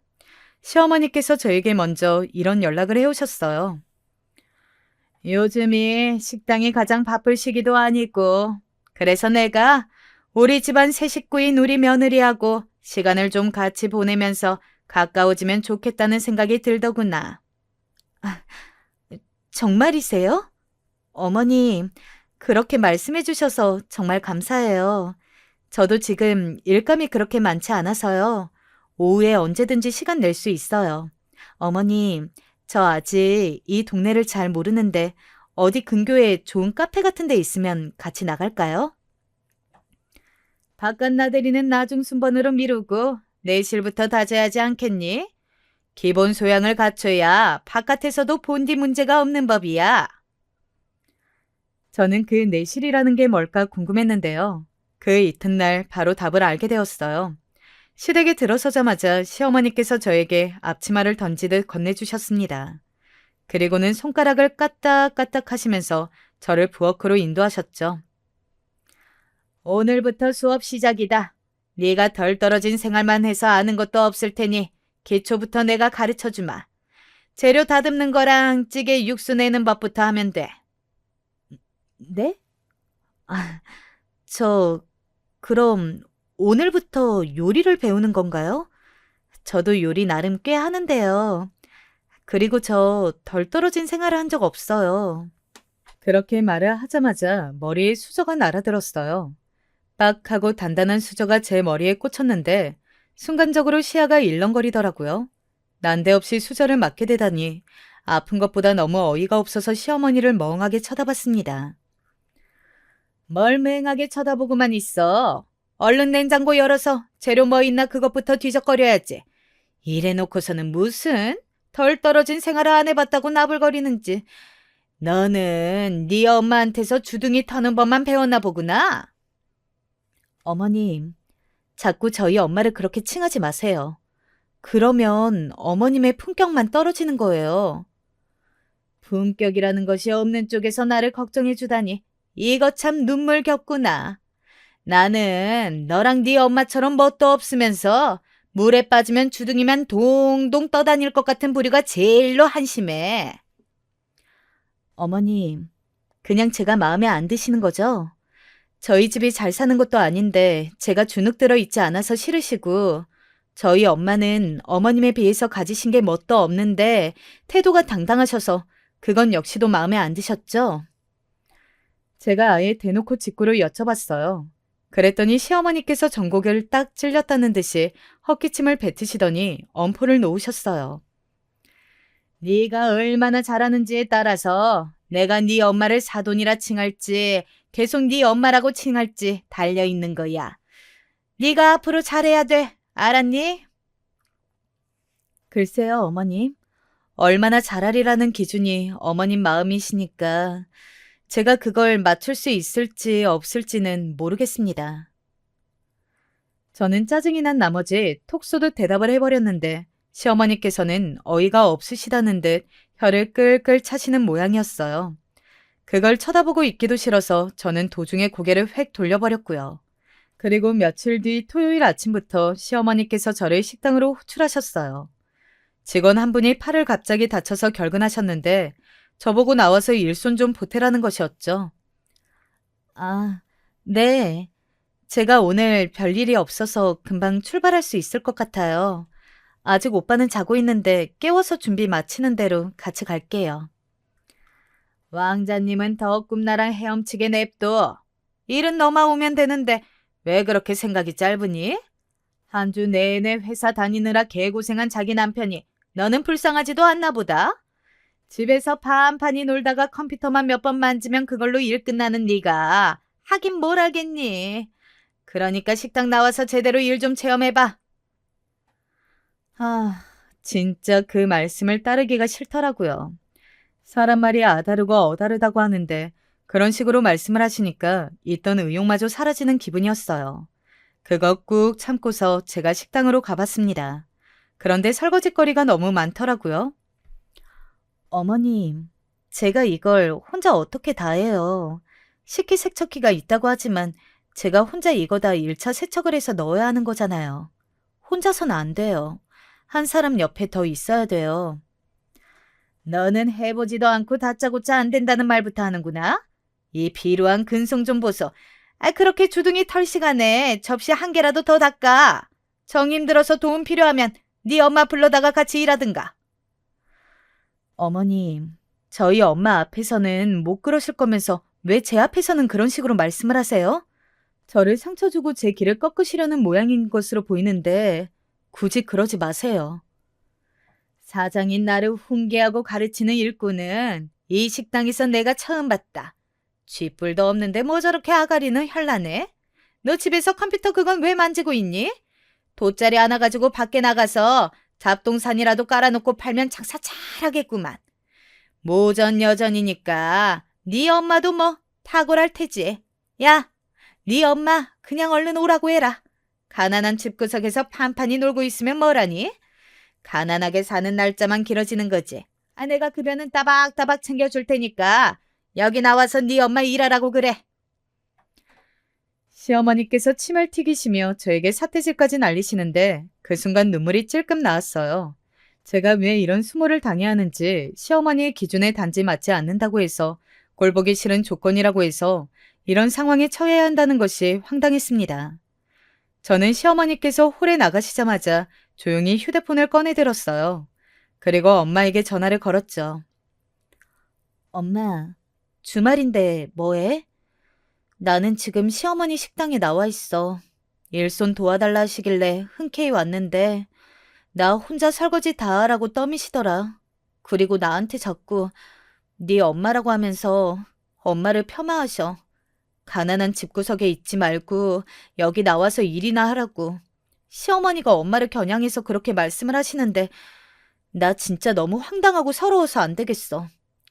시어머니께서 저에게 먼저 이런 연락을 해오셨어요. 요즘이 식당이 가장 바쁠 시기도 아니고 그래서 내가 우리 집안 세 식구인 우리 며느리하고 시간을 좀 같이 보내면서 가까워지면 좋겠다는 생각이 들더구나. 정말이세요? 어머님, 그렇게 말씀해 주셔서 정말 감사해요. 저도 지금 일감이 그렇게 많지 않아서요. 오후에 언제든지 시간 낼 수 있어요. 어머님, 저 아직 이 동네를 잘 모르는데 어디 근교에 좋은 카페 같은 데 있으면 같이 나갈까요? 바깥 나들이는 나중 순번으로 미루고 내실부터 다져야지 않겠니? 기본 소양을 갖춰야 바깥에서도 본디 문제가 없는 법이야. 저는 그 내실이라는 게 뭘까 궁금했는데요. 그 이튿날 바로 답을 알게 되었어요. 시댁에 들어서자마자 시어머니께서 저에게 앞치마를 던지듯 건네주셨습니다. 그리고는 손가락을 까딱까딱 하시면서 저를 부엌으로 인도하셨죠. 오늘부터 수업 시작이다. 네가 덜 떨어진 생활만 해서 아는 것도 없을 테니 기초부터 내가 가르쳐주마. 재료 다듬는 거랑 찌개 육수 내는 법부터 하면 돼. 네? 아, 그럼 오늘부터 요리를 배우는 건가요? 저도 요리 나름 꽤 하는데요. 그리고 저 덜 떨어진 생활을 한 적 없어요. 그렇게 말을 하자마자 머리에 수저가 날아들었어요. 빡 하고 단단한 수저가 제 머리에 꽂혔는데 순간적으로 시야가 일렁거리더라고요. 난데없이 수저를 맞게 되다니 아픈 것보다 너무 어이가 없어서 시어머니를 멍하게 쳐다봤습니다. 뭘 맹하게 쳐다보고만 있어. 얼른 냉장고 열어서 재료 뭐 있나 그것부터 뒤적거려야지. 이래놓고서는 무슨 덜 떨어진 생활을 안 해봤다고 나불거리는지. 너는 네 엄마한테서 주둥이 터는 법만 배웠나 보구나. 어머님, 자꾸 저희 엄마를 그렇게 칭하지 마세요. 그러면 어머님의 품격만 떨어지는 거예요. 품격이라는 것이 없는 쪽에서 나를 걱정해 주다니 이거 참 눈물겹구나. 나는 너랑 네 엄마처럼 뭣도 없으면서 물에 빠지면 주둥이만 동동 떠다닐 것 같은 부류가 제일로 한심해. 어머님, 그냥 제가 마음에 안 드시는 거죠? 저희 집이 잘 사는 것도 아닌데 제가 주눅 들어 있지 않아서 싫으시고 저희 엄마는 어머님에 비해서 가지신 게 뭣도 없는데 태도가 당당하셔서 그건 역시도 마음에 안 드셨죠? 제가 아예 대놓고 직구로 여쭤봤어요. 그랬더니 시어머니께서 전고개를 딱 찔렸다는 듯이 헛기침을 뱉으시더니 엄포를 놓으셨어요. 네가 얼마나 잘하는지에 따라서 내가 네 엄마를 사돈이라 칭할지 계속 네 엄마라고 칭할지 달려있는 거야. 네가 앞으로 잘해야 돼. 알았니? 글쎄요, 어머님. 얼마나 잘하리라는 기준이 어머님 마음이시니까 제가 그걸 맞출 수 있을지 없을지는 모르겠습니다. 저는 짜증이 난 나머지 톡 쏘듯 대답을 해버렸는데 시어머니께서는 어이가 없으시다는 듯 혀를 끌끌 차시는 모양이었어요. 그걸 쳐다보고 있기도 싫어서 저는 도중에 고개를 획 돌려버렸고요. 그리고 며칠 뒤 토요일 아침부터 시어머니께서 저를 식당으로 호출하셨어요. 직원 한 분이 팔을 갑자기 다쳐서 결근하셨는데 저보고 나와서 일손 좀 보태라는 것이었죠. 아, 네. 제가 오늘 별일이 없어서 금방 출발할 수 있을 것 같아요. 아직 오빠는 자고 있는데 깨워서 준비 마치는 대로 같이 갈게요. 왕자님은 더 꿈나랑 헤엄치게 냅둬. 일은 너만 오면 되는데 왜 그렇게 생각이 짧으니? 한 주 내내 회사 다니느라 개고생한 자기 남편이 너는 불쌍하지도 않나 보다. 집에서 판판히 놀다가 컴퓨터만 몇 번 만지면 그걸로 일 끝나는 네가 하긴 뭘 알겠니. 그러니까 식당 나와서 제대로 일 좀 체험해봐. 아, 진짜 그 말씀을 따르기가 싫더라고요. 사람 말이 아다르고 어다르다고 하는데 그런 식으로 말씀을 하시니까 있던 의욕마저 사라지는 기분이었어요. 그거 꾹 참고서 제가 식당으로 가봤습니다. 그런데 설거지거리가 너무 많더라고요. 어머님, 제가 이걸 혼자 어떻게 다 해요. 식기세척기가 있다고 하지만 제가 혼자 이거 다 1차 세척을 해서 넣어야 하는 거잖아요. 혼자서는 안 돼요. 한 사람 옆에 더 있어야 돼요. 너는 해보지도 않고 다짜고짜 안 된다는 말부터 하는구나. 이 비루한 근성 좀 보소. 그렇게 주둥이 털 시간에 접시 한 개라도 더 닦아. 정 힘들어서 도움 필요하면 네 엄마 불러다가 같이 일하든가. 어머님, 저희 엄마 앞에서는 못 그러실 거면서 왜 제 앞에서는 그런 식으로 말씀을 하세요? 저를 상처 주고 제 길을 꺾으시려는 모양인 것으로 보이는데 굳이 그러지 마세요. 사장인 나를 훈계하고 가르치는 일꾼은 이 식당에서 내가 처음 봤다. 쥐뿔도 없는데 뭐 저렇게 아가리는 현란해? 너 집에서 컴퓨터 그건 왜 만지고 있니? 돗자리 하나 가지고 밖에 나가서 잡동산이라도 깔아놓고 팔면 장사 잘하겠구만. 모전 여전이니까 네 엄마도 뭐 탁월할 테지. 야, 네 엄마 그냥 얼른 오라고 해라. 가난한 집구석에서 판판히 놀고 있으면 뭐라니? 가난하게 사는 날짜만 길어지는 거지. 내가 급여는 따박따박 챙겨줄 테니까 여기 나와서 네 엄마 일하라고 그래. 시어머니께서 침을 튀기시며 저에게 사태질까지 날리시는데 그 순간 눈물이 찔끔 나왔어요. 제가 왜 이런 수모를 당해야 하는지, 시어머니의 기준에 단지 맞지 않는다고 해서, 꼴보기 싫은 조건이라고 해서 이런 상황에 처해야 한다는 것이 황당했습니다. 저는 시어머니께서 홀에 나가시자마자 조용히 휴대폰을 꺼내들었어요. 그리고 엄마에게 전화를 걸었죠. 엄마, 주말인데 뭐해? 나는 지금 시어머니 식당에 나와 있어. 일손 도와달라 하시길래 흔쾌히 왔는데 나 혼자 설거지 다 하라고 떠미시더라. 그리고 나한테 자꾸 네 엄마라고 하면서 엄마를 폄하하셔. 가난한 집구석에 있지 말고 여기 나와서 일이나 하라고. 시어머니가 엄마를 겨냥해서 그렇게 말씀을 하시는데 나 진짜 너무 황당하고 서러워서 안 되겠어.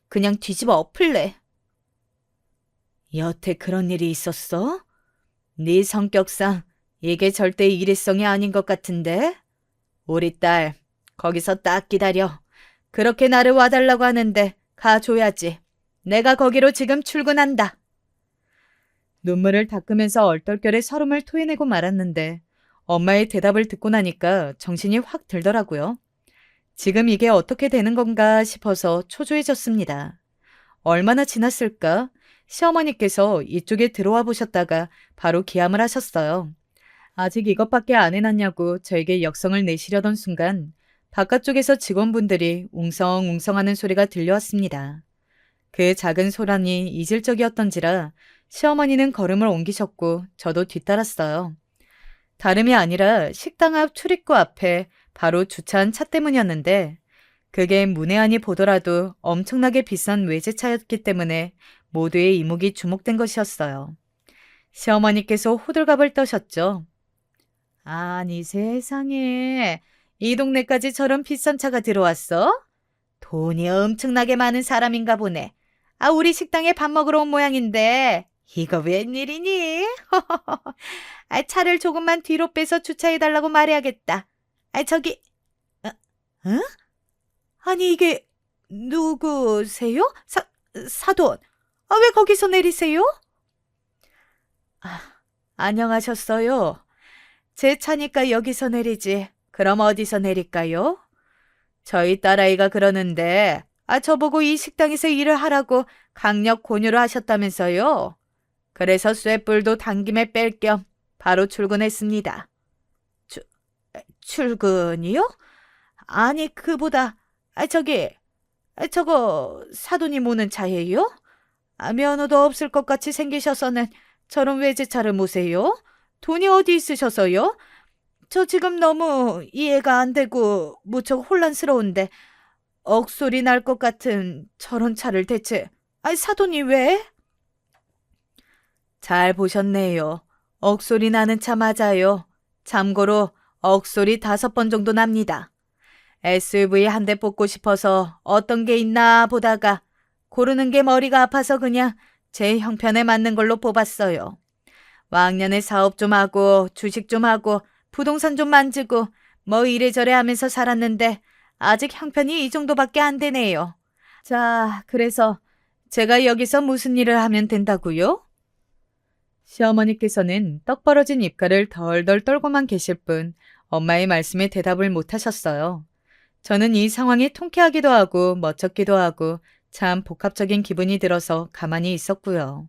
그냥 뒤집어 엎을래. 여태 그런 일이 있었어? 네 성격상 이게 절대 일회성이 아닌 것 같은데? 우리 딸, 거기서 딱 기다려. 그렇게 나를 와달라고 하는데 가줘야지. 내가 거기로 지금 출근한다. 눈물을 닦으면서 얼떨결에 서름을 토해내고 말았는데 엄마의 대답을 듣고 나니까 정신이 확 들더라고요. 지금 이게 어떻게 되는 건가 싶어서 초조해졌습니다. 얼마나 지났을까? 시어머니께서 이쪽에 들어와 보셨다가 바로 기함을 하셨어요. 아직 이것밖에 안 해놨냐고 저에게 역성을 내시려던 순간 바깥쪽에서 직원분들이 웅성웅성하는 소리가 들려왔습니다. 그 작은 소란이 이질적이었던지라 시어머니는 걸음을 옮기셨고 저도 뒤따랐어요. 다름이 아니라 식당 앞 출입구 앞에 바로 주차한 차 때문이었는데 그게 문외 한이 보더라도 엄청나게 비싼 외제차였기 때문에 모두의 이목이 주목된 것이었어요. 시어머니께서 호들갑을 떠셨죠. 아니 세상에, 이 동네까지 저런 비싼 차가 들어왔어? 돈이 엄청나게 많은 사람인가 보네. 우리 식당에 밥 먹으러 온 모양인데 이거 웬일이니? 차를 조금만 뒤로 빼서 주차해달라고 말해야겠다. 저기, 응? 아니 이게 누구세요? 사돈, 왜 거기서 내리세요? 안녕하셨어요. 제 차니까 여기서 내리지. 그럼 어디서 내릴까요? 저희 딸아이가 그러는데 저보고 이 식당에서 일을 하라고 강력 권유를 하셨다면서요. 그래서 쇠불도 당김에 뺄 겸 바로 출근했습니다. 출근이요? 아니 그보다 저거 사돈이 모는 차예요? 면허도 없을 것 같이 생기셔서는 저런 외제차를 모세요? 돈이 어디 있으셔서요? 저 지금 너무 이해가 안 되고 무척 혼란스러운데 억소리 날 것 같은 저런 차를 대체 사돈이 왜? 잘 보셨네요. 억소리 나는 차 맞아요. 참고로 억소리 5번 정도 납니다. SUV 한 대 뽑고 싶어서 어떤 게 있나 보다가 고르는 게 머리가 아파서 그냥 제 형편에 맞는 걸로 뽑았어요. 왕년에 사업 좀 하고 주식 좀 하고 부동산 좀 만지고 뭐 이래저래 하면서 살았는데 아직 형편이 이 정도밖에 안 되네요. 자, 그래서 제가 여기서 무슨 일을 하면 된다고요? 시어머니께서는 떡 벌어진 입가를 덜덜 떨고만 계실 뿐 엄마의 말씀에 대답을 못 하셨어요. 저는 이 상황이 통쾌하기도 하고 멋쩍기도 하고 참 복합적인 기분이 들어서 가만히 있었고요.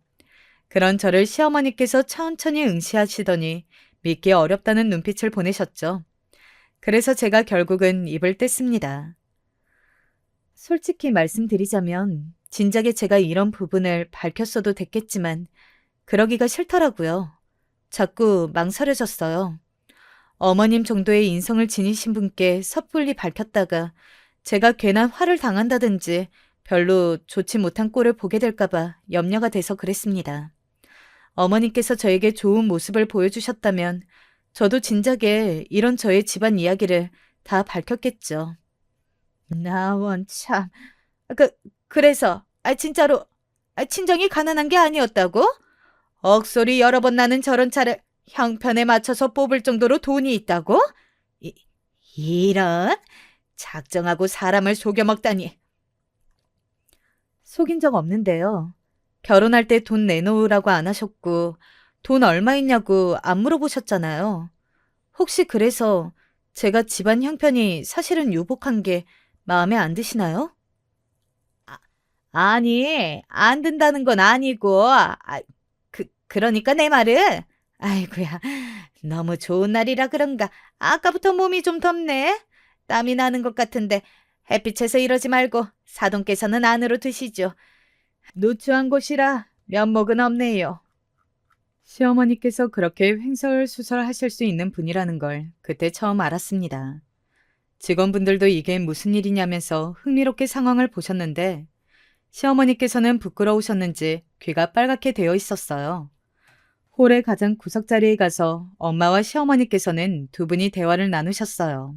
그런 저를 시어머니께서 천천히 응시하시더니 믿기 어렵다는 눈빛을 보내셨죠. 그래서 제가 결국은 입을 뗐습니다. 솔직히 말씀드리자면 진작에 제가 이런 부분을 밝혔어도 됐겠지만 그러기가 싫더라고요. 자꾸 망설여졌어요. 어머님 정도의 인성을 지니신 분께 섣불리 밝혔다가 제가 괜한 화를 당한다든지 별로 좋지 못한 꼴을 보게 될까봐 염려가 돼서 그랬습니다. 어머니께서 저에게 좋은 모습을 보여주셨다면 저도 진작에 이런 저의 집안 이야기를 다 밝혔겠죠. 나원 참. 그, 그래서, 진짜로, 친정이 가난한 게 아니었다고? 억소리 여러 번 나는 저런 차를 형편에 맞춰서 뽑을 정도로 돈이 있다고? 이런, 작정하고 사람을 속여먹다니. 속인 적 없는데요. 결혼할 때 돈 내놓으라고 안 하셨고, 돈 얼마 있냐고 안 물어보셨잖아요. 혹시 그래서 제가 집안 형편이 사실은 유복한 게 마음에 안 드시나요? 아니, 안 든다는 건 아니고, 그러니까 내 말은, 아이고야, 너무 좋은 날이라 그런가. 아까부터 몸이 좀 덥네. 땀이 나는 것 같은데, 햇빛에서 이러지 말고 사돈께서는 안으로 드시죠. 누추한 곳이라 면목은 없네요. 시어머니께서 그렇게 횡설수설하실 수 있는 분이라는 걸 그때 처음 알았습니다. 직원분들도 이게 무슨 일이냐면서 흥미롭게 상황을 보셨는데 시어머니께서는 부끄러우셨는지 귀가 빨갛게 되어 있었어요. 홀의 가장 구석자리에 가서 엄마와 시어머니께서는 두 분이 대화를 나누셨어요.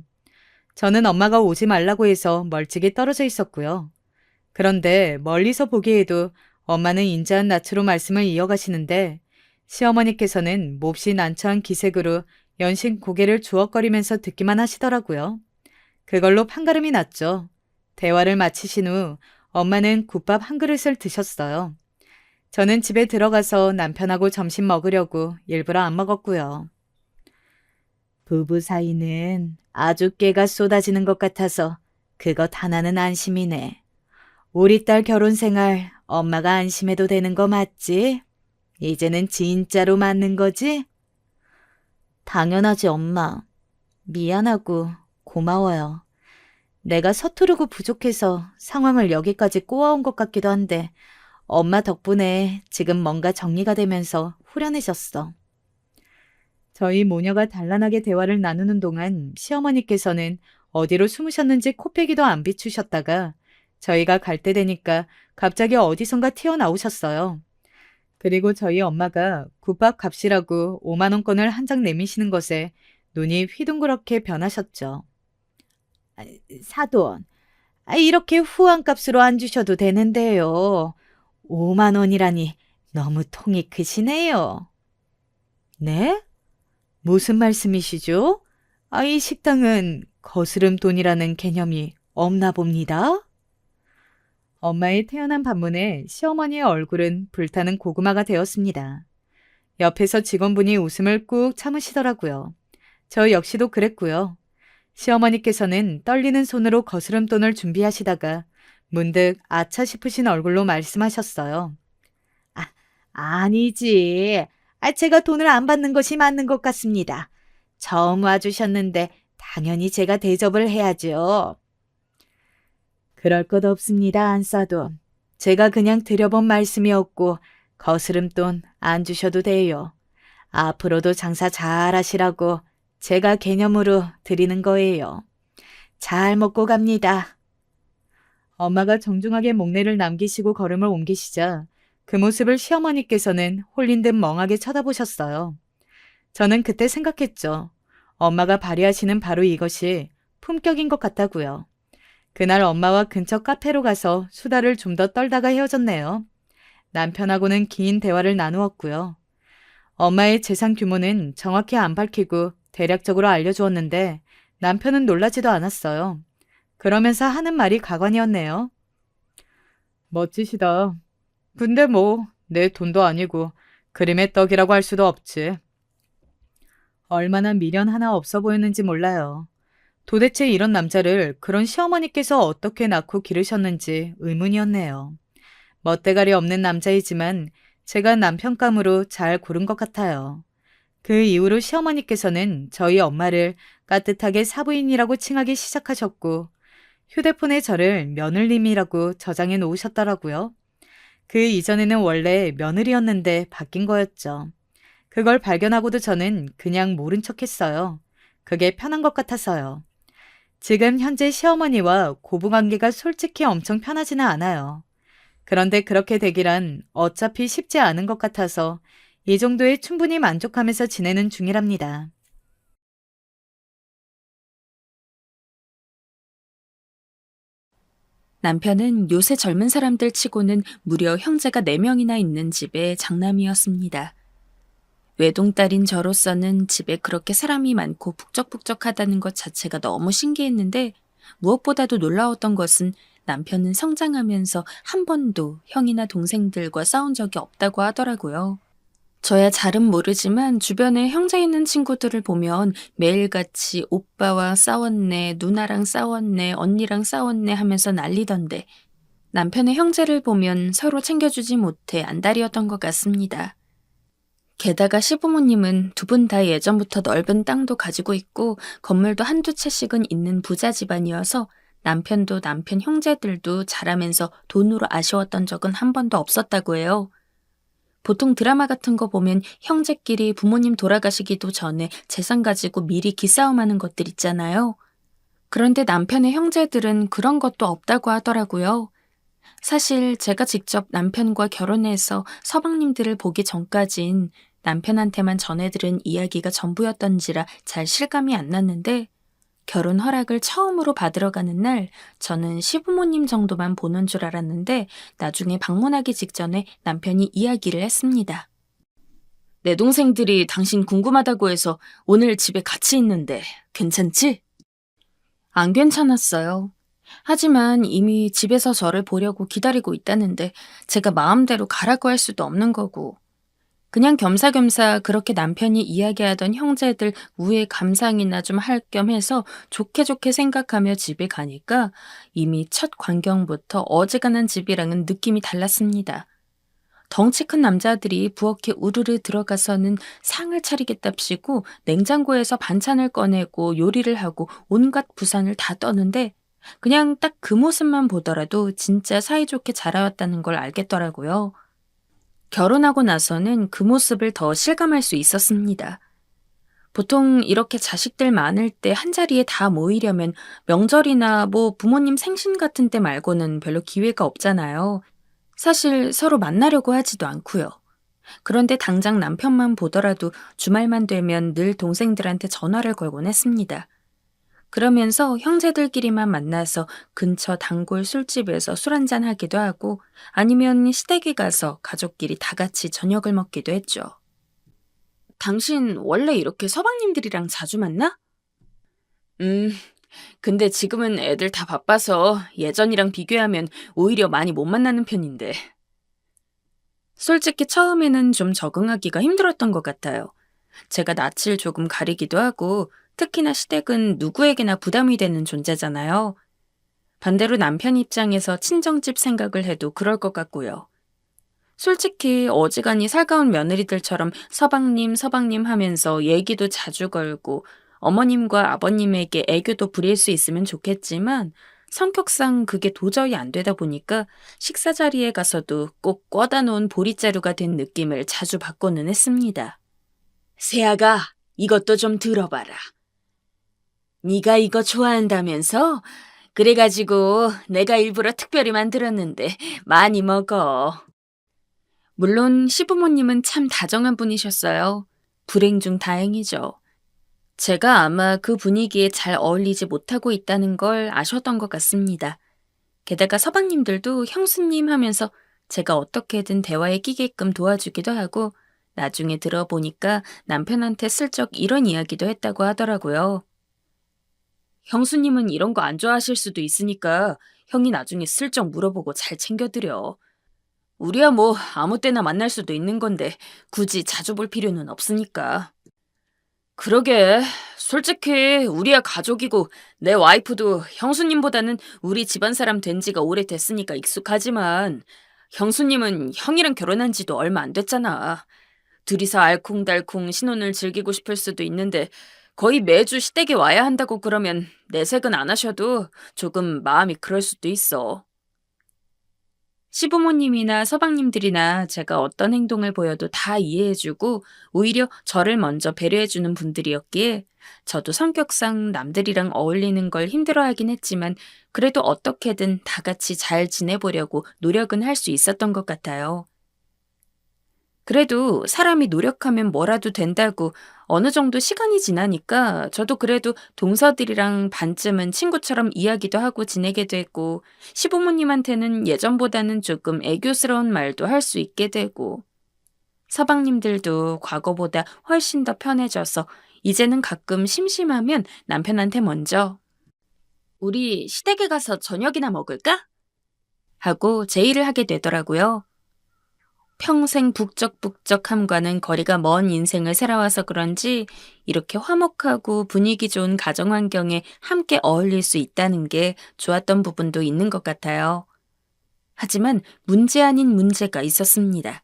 저는 엄마가 오지 말라고 해서 멀찍이 떨어져 있었고요. 그런데 멀리서 보기에도 엄마는 인자한 낯으로 말씀을 이어가시는데 시어머니께서는 몹시 난처한 기색으로 연신 고개를 주걱거리면서 듣기만 하시더라고요. 그걸로 판가름이 났죠. 대화를 마치신 후 엄마는 국밥 한 그릇을 드셨어요. 저는 집에 들어가서 남편하고 점심 먹으려고 일부러 안 먹었고요. 부부 사이는 아주 깨가 쏟아지는 것 같아서 그것 하나는 안심이네. 우리 딸 결혼 생활 엄마가 안심해도 되는 거 맞지? 이제는 진짜로 맞는 거지? 당연하지, 엄마. 미안하고 고마워요. 내가 서투르고 부족해서 상황을 여기까지 꼬아온 것 같기도 한데 엄마 덕분에 지금 뭔가 정리가 되면서 후련해졌어. 저희 모녀가 단란하게 대화를 나누는 동안 시어머니께서는 어디로 숨으셨는지 코빼기도 안 비추셨다가 저희가 갈 때 되니까 갑자기 어디선가 튀어나오셨어요. 그리고 저희 엄마가 국밥 값이라고 5만 원권을 한 장 내미시는 것에 눈이 휘둥그렇게 변하셨죠. 사돈, 이렇게 후한 값으로 안 주셔도 되는데요. 5만 원이라니 너무 통이 크시네요. 네? 무슨 말씀이시죠? 이 식당은 거스름 돈이라는 개념이 없나 봅니다. 엄마의 태연한 반문에 시어머니의 얼굴은 불타는 고구마가 되었습니다. 옆에서 직원분이 웃음을 꾹 참으시더라고요. 저 역시도 그랬고요. 시어머니께서는 떨리는 손으로 거스름돈을 준비하시다가 문득 아차 싶으신 얼굴로 말씀하셨어요. 아니지. 제가 돈을 안 받는 것이 맞는 것 같습니다. 처음 와주셨는데 당연히 제가 대접을 해야죠. 그럴 것 없습니다, 안사돈. 제가 그냥 드려본 말씀이었고 거스름돈 안 주셔도 돼요. 앞으로도 장사 잘 하시라고 제가 개념으로 드리는 거예요. 잘 먹고 갑니다. 엄마가 정중하게 목례를 남기시고 걸음을 옮기시자 그 모습을 시어머니께서는 홀린 듯 멍하게 쳐다보셨어요. 저는 그때 생각했죠. 엄마가 발휘하시는 바로 이것이 품격인 것 같다고요. 그날 엄마와 근처 카페로 가서 수다를 좀 더 떨다가 헤어졌네요. 남편하고는 긴 대화를 나누었고요. 엄마의 재산 규모는 정확히 안 밝히고 대략적으로 알려주었는데 남편은 놀라지도 않았어요. 그러면서 하는 말이 가관이었네요. 멋지시다. 근데 뭐 내 돈도 아니고 그림의 떡이라고 할 수도 없지. 얼마나 미련 하나 없어 보였는지 몰라요. 도대체 이런 남자를 그런 시어머니께서 어떻게 낳고 기르셨는지 의문이었네요. 멋대가리 없는 남자이지만 제가 남편감으로 잘 고른 것 같아요. 그 이후로 시어머니께서는 저희 엄마를 따뜻하게 사부인이라고 칭하기 시작하셨고 휴대폰에 저를 며느님이라고 저장해 놓으셨더라고요. 그 이전에는 원래 며느리였는데 바뀐 거였죠. 그걸 발견하고도 저는 그냥 모른 척했어요. 그게 편한 것 같아서요. 지금 현재 시어머니와 고부관계가 솔직히 엄청 편하지는 않아요. 그런데 그렇게 되기란 어차피 쉽지 않은 것 같아서 이 정도에 충분히 만족하면서 지내는 중이랍니다. 남편은 요새 젊은 사람들 치고는 무려 형제가 4명이나 있는 집의 장남이었습니다. 외동딸인 저로서는 집에 그렇게 사람이 많고 북적북적하다는 것 자체가 너무 신기했는데 무엇보다도 놀라웠던 것은 남편은 성장하면서 한 번도 형이나 동생들과 싸운 적이 없다고 하더라고요. 저야 잘은 모르지만 주변에 형제 있는 친구들을 보면 매일같이 오빠와 싸웠네, 누나랑 싸웠네, 언니랑 싸웠네 하면서 난리던데 남편의 형제를 보면 서로 챙겨주지 못해 안달이었던 것 같습니다. 게다가 시부모님은 두 분 다 예전부터 넓은 땅도 가지고 있고 건물도 한두 채씩은 있는 부자 집안이어서 남편도 남편 형제들도 자라면서 돈으로 아쉬웠던 적은 한 번도 없었다고 해요. 보통 드라마 같은 거 보면 형제끼리 부모님 돌아가시기도 전에 재산 가지고 미리 기싸움하는 것들 있잖아요. 그런데 남편의 형제들은 그런 것도 없다고 하더라고요. 사실 제가 직접 남편과 결혼해서 서방님들을 보기 전까진 남편한테만 전해들은 이야기가 전부였던지라 잘 실감이 안 났는데 결혼 허락을 처음으로 받으러 가는 날 저는 시부모님 정도만 보는 줄 알았는데 나중에 방문하기 직전에 남편이 이야기를 했습니다. 내 동생들이 당신 궁금하다고 해서 오늘 집에 같이 있는데 괜찮지? 안 괜찮았어요. 하지만 이미 집에서 저를 보려고 기다리고 있다는데 제가 마음대로 가라고 할 수도 없는 거고 그냥 겸사겸사 그렇게 남편이 이야기하던 형제들 우애 감상이나 좀 할 겸 해서 좋게 좋게 생각하며 집에 가니까 이미 첫 광경부터 어지간한 집이랑은 느낌이 달랐습니다. 덩치 큰 남자들이 부엌에 우르르 들어가서는 상을 차리겠답시고 냉장고에서 반찬을 꺼내고 요리를 하고 온갖 부산을 다 떠는데 그냥 딱 그 모습만 보더라도 진짜 사이좋게 자라왔다는 걸 알겠더라고요. 결혼하고 나서는 그 모습을 더 실감할 수 있었습니다. 보통 이렇게 자식들 많을 때 한자리에 다 모이려면 명절이나 뭐 부모님 생신 같은 때 말고는 별로 기회가 없잖아요. 사실 서로 만나려고 하지도 않고요. 그런데 당장 남편만 보더라도 주말만 되면 늘 동생들한테 전화를 걸곤 했습니다. 그러면서 형제들끼리만 만나서 근처 단골 술집에서 술 한잔 하기도 하고 아니면 시댁에 가서 가족끼리 다 같이 저녁을 먹기도 했죠. 당신 원래 이렇게 서방님들이랑 자주 만나? 근데 지금은 애들 다 바빠서 예전이랑 비교하면 오히려 많이 못 만나는 편인데. 솔직히 처음에는 좀 적응하기가 힘들었던 것 같아요. 제가 낯을 조금 가리기도 하고 특히나 시댁은 누구에게나 부담이 되는 존재잖아요. 반대로 남편 입장에서 친정집 생각을 해도 그럴 것 같고요. 솔직히 어지간히 살가운 며느리들처럼 서방님, 서방님 하면서 얘기도 자주 걸고 어머님과 아버님에게 애교도 부릴 수 있으면 좋겠지만 성격상 그게 도저히 안 되다 보니까 식사 자리에 가서도 꼭 꿔다 놓은 보릿자루가 된 느낌을 자주 받고는 했습니다. 세아가 이것도 좀 들어봐라. 네가 이거 좋아한다면서? 그래가지고 내가 일부러 특별히 만들었는데 많이 먹어. 물론 시부모님은 참 다정한 분이셨어요. 불행 중 다행이죠. 제가 아마 그 분위기에 잘 어울리지 못하고 있다는 걸 아셨던 것 같습니다. 게다가 서방님들도 형수님 하면서 제가 어떻게든 대화에 끼게끔 도와주기도 하고 나중에 들어보니까 남편한테 슬쩍 이런 이야기도 했다고 하더라고요. 형수님은 이런 거 안 좋아하실 수도 있으니까 형이 나중에 슬쩍 물어보고 잘 챙겨드려. 우리야 뭐 아무 때나 만날 수도 있는 건데 굳이 자주 볼 필요는 없으니까. 그러게 솔직히 우리야 가족이고 내 와이프도 형수님보다는 우리 집안 사람 된 지가 오래됐으니까 익숙하지만 형수님은 형이랑 결혼한 지도 얼마 안 됐잖아. 둘이서 알콩달콩 신혼을 즐기고 싶을 수도 있는데 거의 매주 시댁에 와야 한다고 그러면 내색은 안 하셔도 조금 마음이 그럴 수도 있어. 시부모님이나 서방님들이나 제가 어떤 행동을 보여도 다 이해해주고 오히려 저를 먼저 배려해주는 분들이었기에 저도 성격상 남들이랑 어울리는 걸 힘들어하긴 했지만 그래도 어떻게든 다 같이 잘 지내보려고 노력은 할 수 있었던 것 같아요. 그래도 사람이 노력하면 뭐라도 된다고 어느 정도 시간이 지나니까 저도 그래도 동서들이랑 반쯤은 친구처럼 이야기도 하고 지내게 되고 시부모님한테는 예전보다는 조금 애교스러운 말도 할 수 있게 되고 서방님들도 과거보다 훨씬 더 편해져서 이제는 가끔 심심하면 남편한테 먼저 우리 시댁에 가서 저녁이나 먹을까? 하고 제의를 하게 되더라고요. 평생 북적북적함과는 거리가 먼 인생을 살아와서 그런지 이렇게 화목하고 분위기 좋은 가정 환경에 함께 어울릴 수 있다는 게 좋았던 부분도 있는 것 같아요. 하지만 문제 아닌 문제가 있었습니다.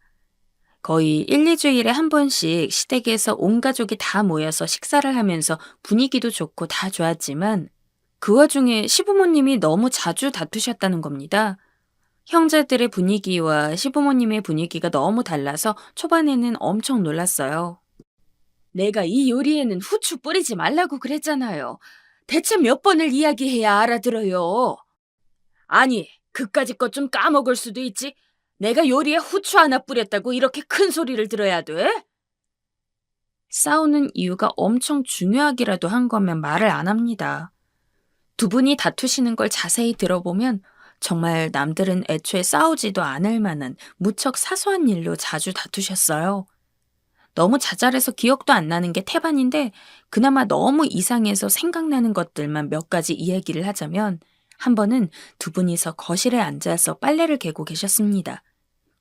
거의 1, 2주일에 한 번씩 시댁에서 온 가족이 다 모여서 식사를 하면서 분위기도 좋고 다 좋았지만 그 와중에 시부모님이 너무 자주 다투셨다는 겁니다. 형제들의 분위기와 시부모님의 분위기가 너무 달라서 초반에는 엄청 놀랐어요. 내가 이 요리에는 후추 뿌리지 말라고 그랬잖아요. 대체 몇 번을 이야기해야 알아들어요. 아니, 그까짓 것 좀 까먹을 수도 있지. 내가 요리에 후추 하나 뿌렸다고 이렇게 큰 소리를 들어야 돼? 싸우는 이유가 엄청 중요하기라도 한 거면 말을 안 합니다. 두 분이 다투시는 걸 자세히 들어보면 정말 남들은 애초에 싸우지도 않을 만한 무척 사소한 일로 자주 다투셨어요. 너무 자잘해서 기억도 안 나는 게 태반인데 그나마 너무 이상해서 생각나는 것들만 몇 가지 이야기를 하자면 한 번은 두 분이서 거실에 앉아서 빨래를 개고 계셨습니다.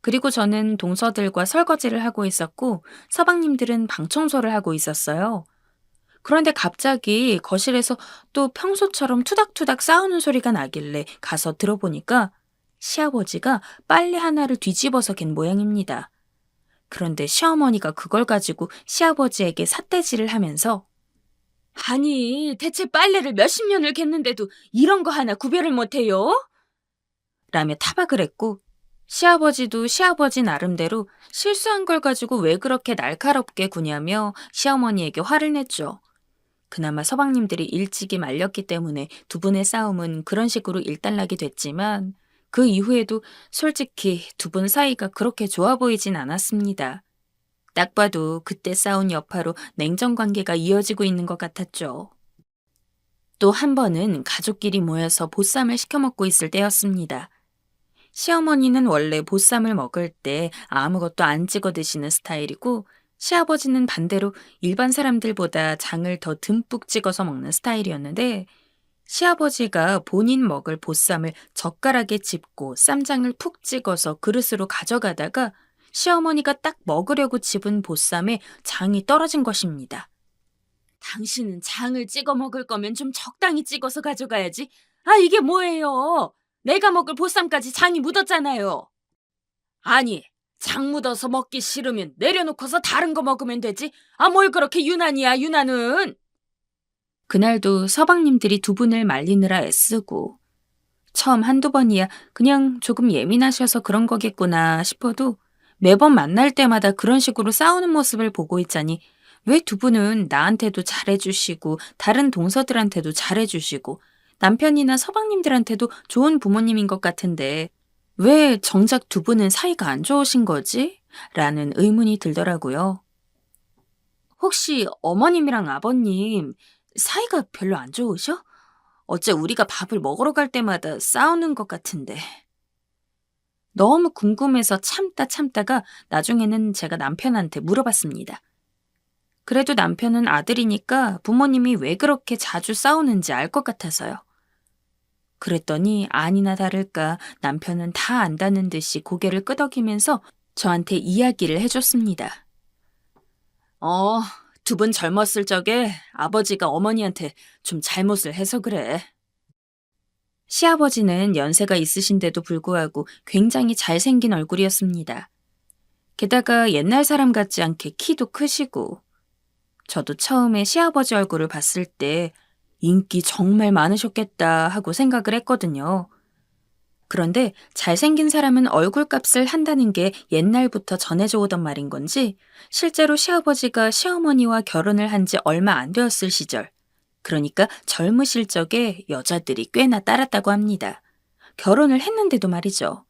그리고 저는 동서들과 설거지를 하고 있었고 서방님들은 방 청소를 하고 있었어요. 그런데 갑자기 거실에서 또 평소처럼 투닥투닥 싸우는 소리가 나길래 가서 들어보니까 시아버지가 빨래 하나를 뒤집어서 갠 모양입니다. 그런데 시어머니가 그걸 가지고 시아버지에게 삿대질을 하면서 아니, 대체 빨래를 몇십 년을 갰는데도 이런 거 하나 구별을 못해요? 라며 타박을 했고 시아버지도 시아버지 나름대로 실수한 걸 가지고 왜 그렇게 날카롭게 구냐며 시어머니에게 화를 냈죠. 그나마 서방님들이 일찍이 말렸기 때문에 두 분의 싸움은 그런 식으로 일단락이 됐지만 그 이후에도 솔직히 두 분 사이가 그렇게 좋아 보이진 않았습니다. 딱 봐도 그때 싸운 여파로 냉전 관계가 이어지고 있는 것 같았죠. 또 한 번은 가족끼리 모여서 보쌈을 시켜 먹고 있을 때였습니다. 시어머니는 원래 보쌈을 먹을 때 아무것도 안 찍어 드시는 스타일이고 시아버지는 반대로 일반 사람들보다 장을 더 듬뿍 찍어서 먹는 스타일이었는데 시아버지가 본인 먹을 보쌈을 젓가락에 짚고 쌈장을 푹 찍어서 그릇으로 가져가다가 시어머니가 딱 먹으려고 집은 보쌈에 장이 떨어진 것입니다. 당신은 장을 찍어 먹을 거면 좀 적당히 찍어서 가져가야지. 아, 이게 뭐예요? 내가 먹을 보쌈까지 장이 묻었잖아요. 아니, 장 묻어서 먹기 싫으면 내려놓고서 다른 거 먹으면 되지. 아, 뭘 그렇게 유난이야, 유난은. 그날도 서방님들이 두 분을 말리느라 애쓰고 처음 한두 번이야 그냥 조금 예민하셔서 그런 거겠구나 싶어도 매번 만날 때마다 그런 식으로 싸우는 모습을 보고 있자니 왜 두 분은 나한테도 잘해주시고 다른 동서들한테도 잘해주시고 남편이나 서방님들한테도 좋은 부모님인 것 같은데 왜 정작 두 분은 사이가 안 좋으신 거지? 라는 의문이 들더라고요. 혹시 어머님이랑 아버님 사이가 별로 안 좋으셔? 어째 우리가 밥을 먹으러 갈 때마다 싸우는 것 같은데. 너무 궁금해서 참다가 나중에는 제가 남편한테 물어봤습니다. 그래도 남편은 아들이니까 부모님이 왜 그렇게 자주 싸우는지 알 것 같아서요. 그랬더니 아니나 다를까 남편은 다 안다는 듯이 고개를 끄덕이면서 저한테 이야기를 해줬습니다. 두 분 젊었을 적에 아버지가 어머니한테 좀 잘못을 해서 그래. 시아버지는 연세가 있으신데도 불구하고 굉장히 잘생긴 얼굴이었습니다. 게다가 옛날 사람 같지 않게 키도 크시고 저도 처음에 시아버지 얼굴을 봤을 때 인기 정말 많으셨겠다 하고 생각을 했거든요. 그런데 잘생긴 사람은 얼굴값을 한다는 게 옛날부터 전해져 오던 말인 건지 실제로 시아버지가 시어머니와 결혼을 한 지 얼마 안 되었을 시절, 그러니까 젊으실 적에 여자들이 꽤나 따랐다고 합니다. 결혼을 했는데도 말이죠.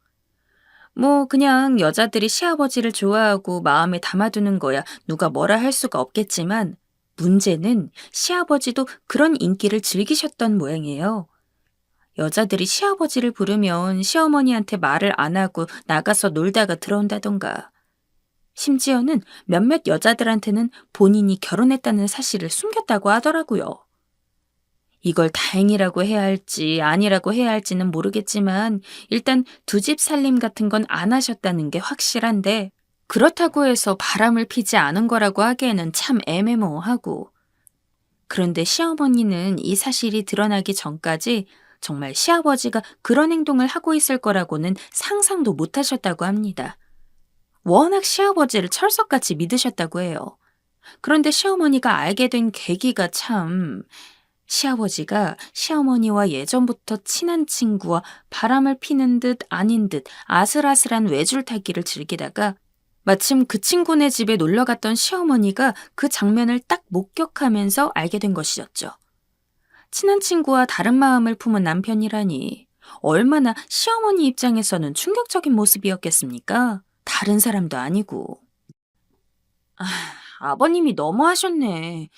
뭐 그냥 여자들이 시아버지를 좋아하고 마음에 담아두는 거야 누가 뭐라 할 수가 없겠지만 문제는 시아버지도 그런 인기를 즐기셨던 모양이에요. 여자들이 시아버지를 부르면 시어머니한테 말을 안 하고 나가서 놀다가 들어온다던가. 심지어는 몇몇 여자들한테는 본인이 결혼했다는 사실을 숨겼다고 하더라고요. 이걸 다행이라고 해야 할지 아니라고 해야 할지는 모르겠지만 일단 두 집 살림 같은 건 안 하셨다는 게 확실한데 그렇다고 해서 바람을 피지 않은 거라고 하기에는 참 애매모호하고 그런데 시어머니는 이 사실이 드러나기 전까지 정말 시아버지가 그런 행동을 하고 있을 거라고는 상상도 못 하셨다고 합니다. 워낙 시아버지를 철석같이 믿으셨다고 해요. 그런데 시어머니가 알게 된 계기가 참 시아버지가 시어머니와 예전부터 친한 친구와 바람을 피는 듯 아닌 듯 아슬아슬한 외줄타기를 즐기다가 마침 그 친구네 집에 놀러 갔던 시어머니가 그 장면을 딱 목격하면서 알게 된 것이었죠. 친한 친구와 다른 마음을 품은 남편이라니 얼마나 시어머니 입장에서는 충격적인 모습이었겠습니까? 다른 사람도 아니고. 아버님이 너무하셨네.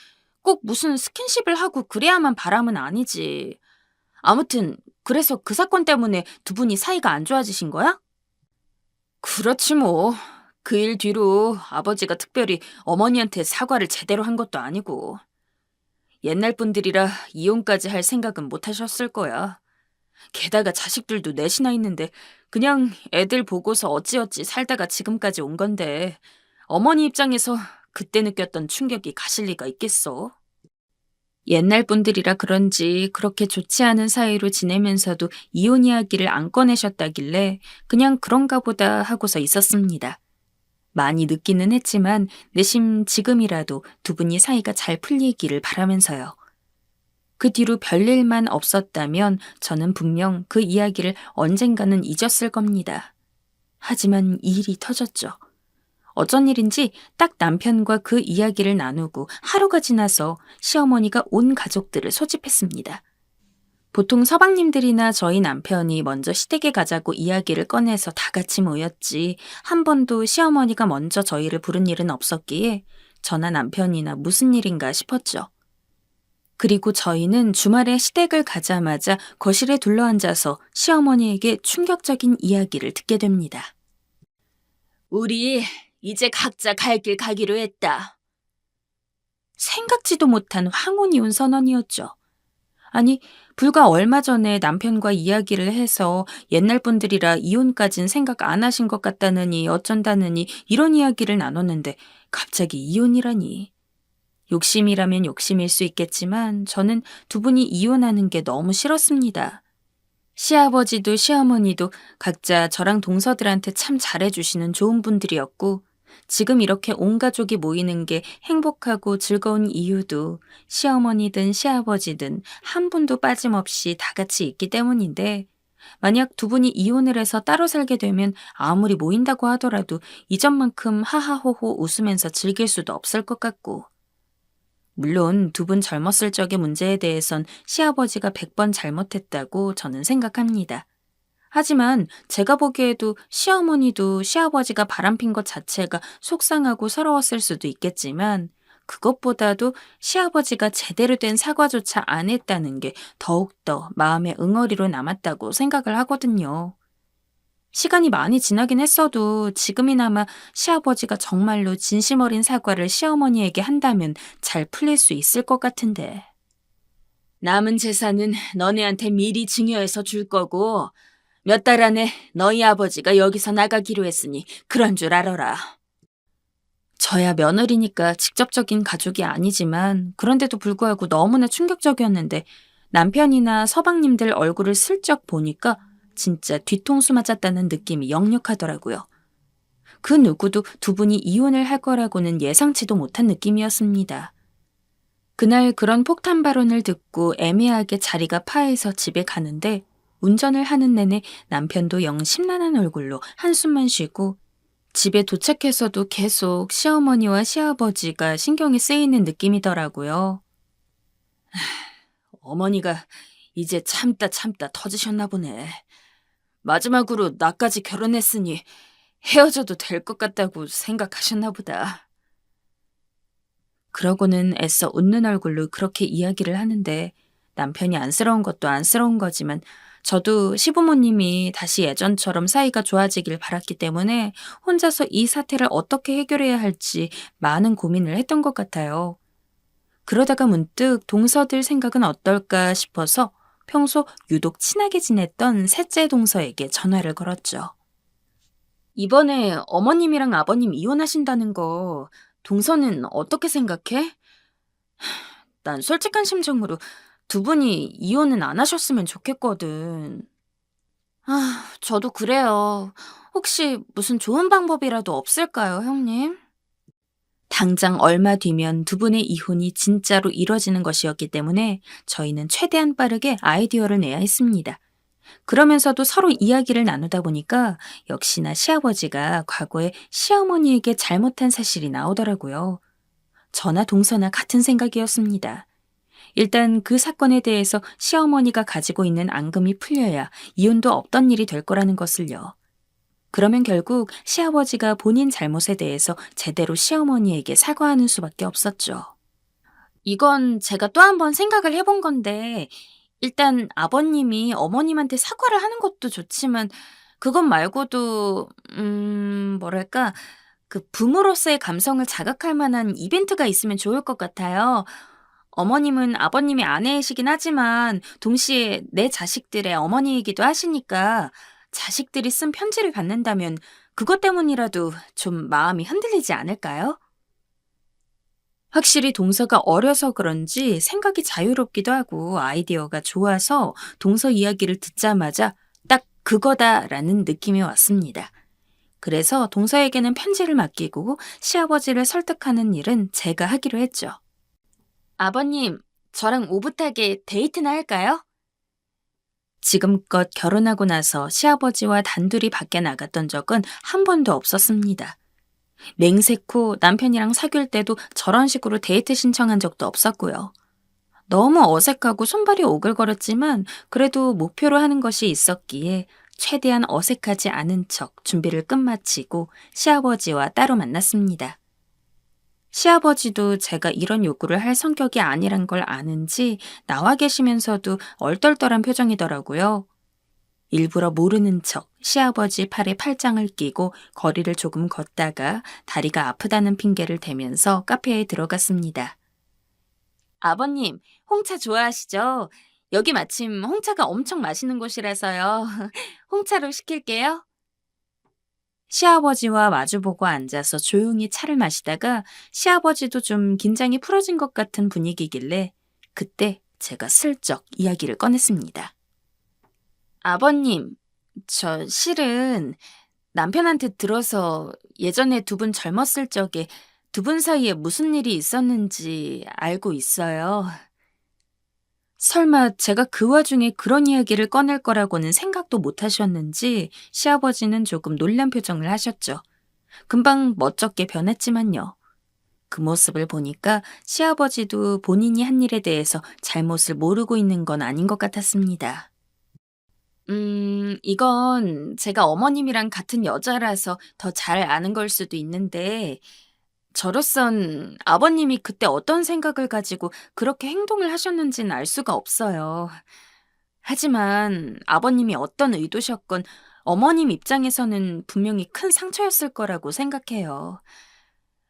꼭 무슨 스킨십을 하고 그래야만 바람은 아니지. 아무튼 그래서 그 사건 때문에 두 분이 사이가 안 좋아지신 거야? 그렇지 뭐. 그 일 뒤로 아버지가 특별히 어머니한테 사과를 제대로 한 것도 아니고. 옛날 분들이라 이혼까지 할 생각은 못 하셨을 거야. 게다가 자식들도 넷이나 있는데 그냥 애들 보고서 어찌어찌 살다가 지금까지 온 건데 어머니 입장에서 그때 느꼈던 충격이 가실 리가 있겠어? 옛날 분들이라 그런지 그렇게 좋지 않은 사이로 지내면서도 이혼 이야기를 안 꺼내셨다길래 그냥 그런가 보다 하고서 있었습니다. 많이 늦기는 했지만 내심 지금이라도 두 분이 사이가 잘 풀리기를 바라면서요. 그 뒤로 별일만 없었다면 저는 분명 그 이야기를 언젠가는 잊었을 겁니다. 하지만 이 일이 터졌죠. 어쩐 일인지 딱 남편과 그 이야기를 나누고 하루가 지나서 시어머니가 온 가족들을 소집했습니다. 보통 서방님들이나 저희 남편이 먼저 시댁에 가자고 이야기를 꺼내서 다 같이 모였지 한 번도 시어머니가 먼저 저희를 부른 일은 없었기에 저나 남편이나 무슨 일인가 싶었죠. 그리고 저희는 주말에 시댁을 가자마자 거실에 둘러앉아서 시어머니에게 충격적인 이야기를 듣게 됩니다. 우리 이제 각자 갈 길 가기로 했다. 생각지도 못한 황혼이혼 선언이었죠. 아니, 불과 얼마 전에 남편과 이야기를 해서 옛날 분들이라 이혼까진 생각 안 하신 것 같다느니 어쩐다느니 이런 이야기를 나눴는데 갑자기 이혼이라니. 욕심이라면 욕심일 수 있겠지만 저는 두 분이 이혼하는 게 너무 싫었습니다. 시아버지도 시어머니도 각자 저랑 동서들한테 참 잘해주시는 좋은 분들이었고 지금 이렇게 온 가족이 모이는 게 행복하고 즐거운 이유도 시어머니든 시아버지든 한 분도 빠짐없이 다 같이 있기 때문인데 만약 두 분이 이혼을 해서 따로 살게 되면 아무리 모인다고 하더라도 이전만큼 하하호호 웃으면서 즐길 수도 없을 것 같고 물론 두 분 젊었을 적의 문제에 대해선 시아버지가 100번 잘못했다고 저는 생각합니다. 하지만 제가 보기에도 시어머니도 시아버지가 바람핀 것 자체가 속상하고 서러웠을 수도 있겠지만 그것보다도 시아버지가 제대로 된 사과조차 안 했다는 게 더욱더 마음의 응어리로 남았다고 생각을 하거든요. 시간이 많이 지나긴 했어도 지금이나마 시아버지가 정말로 진심 어린 사과를 시어머니에게 한다면 잘 풀릴 수 있을 것 같은데. 남은 재산은 너네한테 미리 증여해서 줄 거고 몇 달 안에 너희 아버지가 여기서 나가기로 했으니 그런 줄 알아라. 저야 며느리니까 직접적인 가족이 아니지만 그런데도 불구하고 너무나 충격적이었는데 남편이나 서방님들 얼굴을 슬쩍 보니까 진짜 뒤통수 맞았다는 느낌이 역력하더라고요. 그 누구도 두 분이 이혼을 할 거라고는 예상치도 못한 느낌이었습니다. 그날 그런 폭탄 발언을 듣고 애매하게 자리가 파해서 집에 가는데 운전을 하는 내내 남편도 영 심란한 얼굴로 한숨만 쉬고 집에 도착해서도 계속 시어머니와 시아버지가 신경이 쓰이는 느낌이더라고요. 어머니가 이제 참다 터지셨나 보네. 마지막으로 나까지 결혼했으니 헤어져도 될 것 같다고 생각하셨나 보다. 그러고는 애써 웃는 얼굴로 그렇게 이야기를 하는데 남편이 안쓰러운 것도 안쓰러운 거지만 저도 시부모님이 다시 예전처럼 사이가 좋아지길 바랐기 때문에 혼자서 이 사태를 어떻게 해결해야 할지 많은 고민을 했던 것 같아요. 그러다가 문득 동서들 생각은 어떨까 싶어서 평소 유독 친하게 지냈던 셋째 동서에게 전화를 걸었죠. 이번에 어머님이랑 아버님 이혼하신다는 거 동서는 어떻게 생각해? 난 솔직한 심정으로 두 분이 이혼은 안 하셨으면 좋겠거든. 저도 그래요. 혹시 무슨 좋은 방법이라도 없을까요, 형님? 당장 얼마 뒤면 두 분의 이혼이 진짜로 이뤄지는 것이었기 때문에 저희는 최대한 빠르게 아이디어를 내야 했습니다. 그러면서도 서로 이야기를 나누다 보니까 역시나 시아버지가 과거에 시어머니에게 잘못한 사실이 나오더라고요. 저나 동서나 같은 생각이었습니다. 일단 그 사건에 대해서 시어머니가 가지고 있는 앙금이 풀려야 이혼도 없던 일이 될 거라는 것을요. 그러면 결국 시아버지가 본인 잘못에 대해서 제대로 시어머니에게 사과하는 수밖에 없었죠. 이건 제가 또 한 번 생각을 해본 건데, 일단 아버님이 어머님한테 사과를 하는 것도 좋지만, 그것 말고도, 뭐랄까, 그 부모로서의 감성을 자극할 만한 이벤트가 있으면 좋을 것 같아요. 어머님은 아버님의 아내이시긴 하지만 동시에 내 자식들의 어머니이기도 하시니까 자식들이 쓴 편지를 받는다면 그것 때문이라도 좀 마음이 흔들리지 않을까요? 확실히 동서가 어려서 그런지 생각이 자유롭기도 하고 아이디어가 좋아서 동서 이야기를 듣자마자 딱 그거다라는 느낌이 왔습니다. 그래서 동서에게는 편지를 맡기고 시아버지를 설득하는 일은 제가 하기로 했죠. 아버님, 저랑 오붓하게 데이트나 할까요? 지금껏 결혼하고 나서 시아버지와 단둘이 밖에 나갔던 적은 한 번도 없었습니다. 맹세코 남편이랑 사귈 때도 저런 식으로 데이트 신청한 적도 없었고요. 너무 어색하고 손발이 오글거렸지만 그래도 목표로 하는 것이 있었기에 최대한 어색하지 않은 척 준비를 끝마치고 시아버지와 따로 만났습니다. 시아버지도 제가 이런 요구를 할 성격이 아니란 걸 아는지 나와 계시면서도 얼떨떨한 표정이더라고요. 일부러 모르는 척 시아버지 팔에 팔짱을 끼고 거리를 조금 걷다가 다리가 아프다는 핑계를 대면서 카페에 들어갔습니다. 아버님, 홍차 좋아하시죠? 여기 마침 홍차가 엄청 마시는 곳이라서요. 홍차로 시킬게요. 시아버지와 마주보고 앉아서 조용히 차를 마시다가 시아버지도 좀 긴장이 풀어진 것 같은 분위기길래 그때 제가 슬쩍 이야기를 꺼냈습니다. 아버님, 저 실은 남편한테 들어서 예전에 두 분 젊었을 적에 두 분 사이에 무슨 일이 있었는지 알고 있어요. 설마 제가 그 와중에 그런 이야기를 꺼낼 거라고는 생각도 못 하셨는지 시아버지는 조금 놀란 표정을 하셨죠. 금방 멋쩍게 변했지만요. 그 모습을 보니까 시아버지도 본인이 한 일에 대해서 잘못을 모르고 있는 건 아닌 것 같았습니다. 이건 제가 어머님이랑 같은 여자라서 더 잘 아는 걸 수도 있는데, 저로선 아버님이 그때 어떤 생각을 가지고 그렇게 행동을 하셨는지는 알 수가 없어요. 하지만 아버님이 어떤 의도셨건 어머님 입장에서는 분명히 큰 상처였을 거라고 생각해요.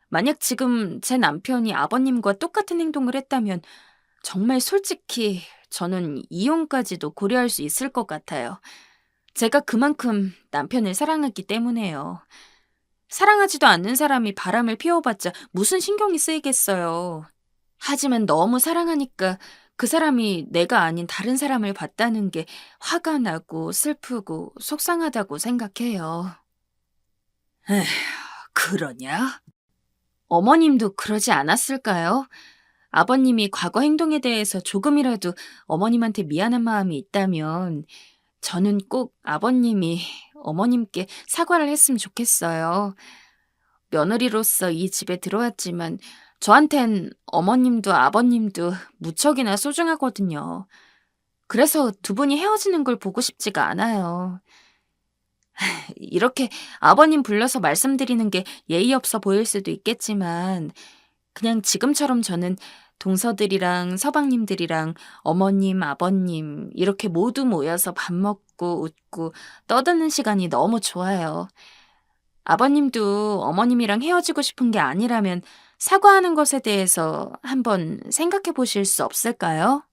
만약 지금 제 남편이 아버님과 똑같은 행동을 했다면 정말 솔직히 저는 이혼까지도 고려할 수 있을 것 같아요. 제가 그만큼 남편을 사랑했기 때문에요. 사랑하지도 않는 사람이 바람을 피워봤자 무슨 신경이 쓰이겠어요. 하지만 너무 사랑하니까 그 사람이 내가 아닌 다른 사람을 봤다는 게 화가 나고 슬프고 속상하다고 생각해요. 에휴, 그러냐? 어머님도 그러지 않았을까요? 아버님이 과거 행동에 대해서 조금이라도 어머님한테 미안한 마음이 있다면 저는 꼭 아버님이 어머님께 사과를 했으면 좋겠어요. 며느리로서 이 집에 들어왔지만 저한텐 어머님도 아버님도 무척이나 소중하거든요. 그래서 두 분이 헤어지는 걸 보고 싶지가 않아요. 이렇게 아버님 불러서 말씀드리는 게 예의 없어 보일 수도 있겠지만, 그냥 지금처럼 저는 동서들이랑 서방님들이랑 어머님, 아버님, 이렇게 모두 모여서 밥 먹고 웃고 떠드는 시간이 너무 좋아요. 아버님도 어머님이랑 헤어지고 싶은 게 아니라면 사과하는 것에 대해서 한번 생각해 보실 수 없을까요?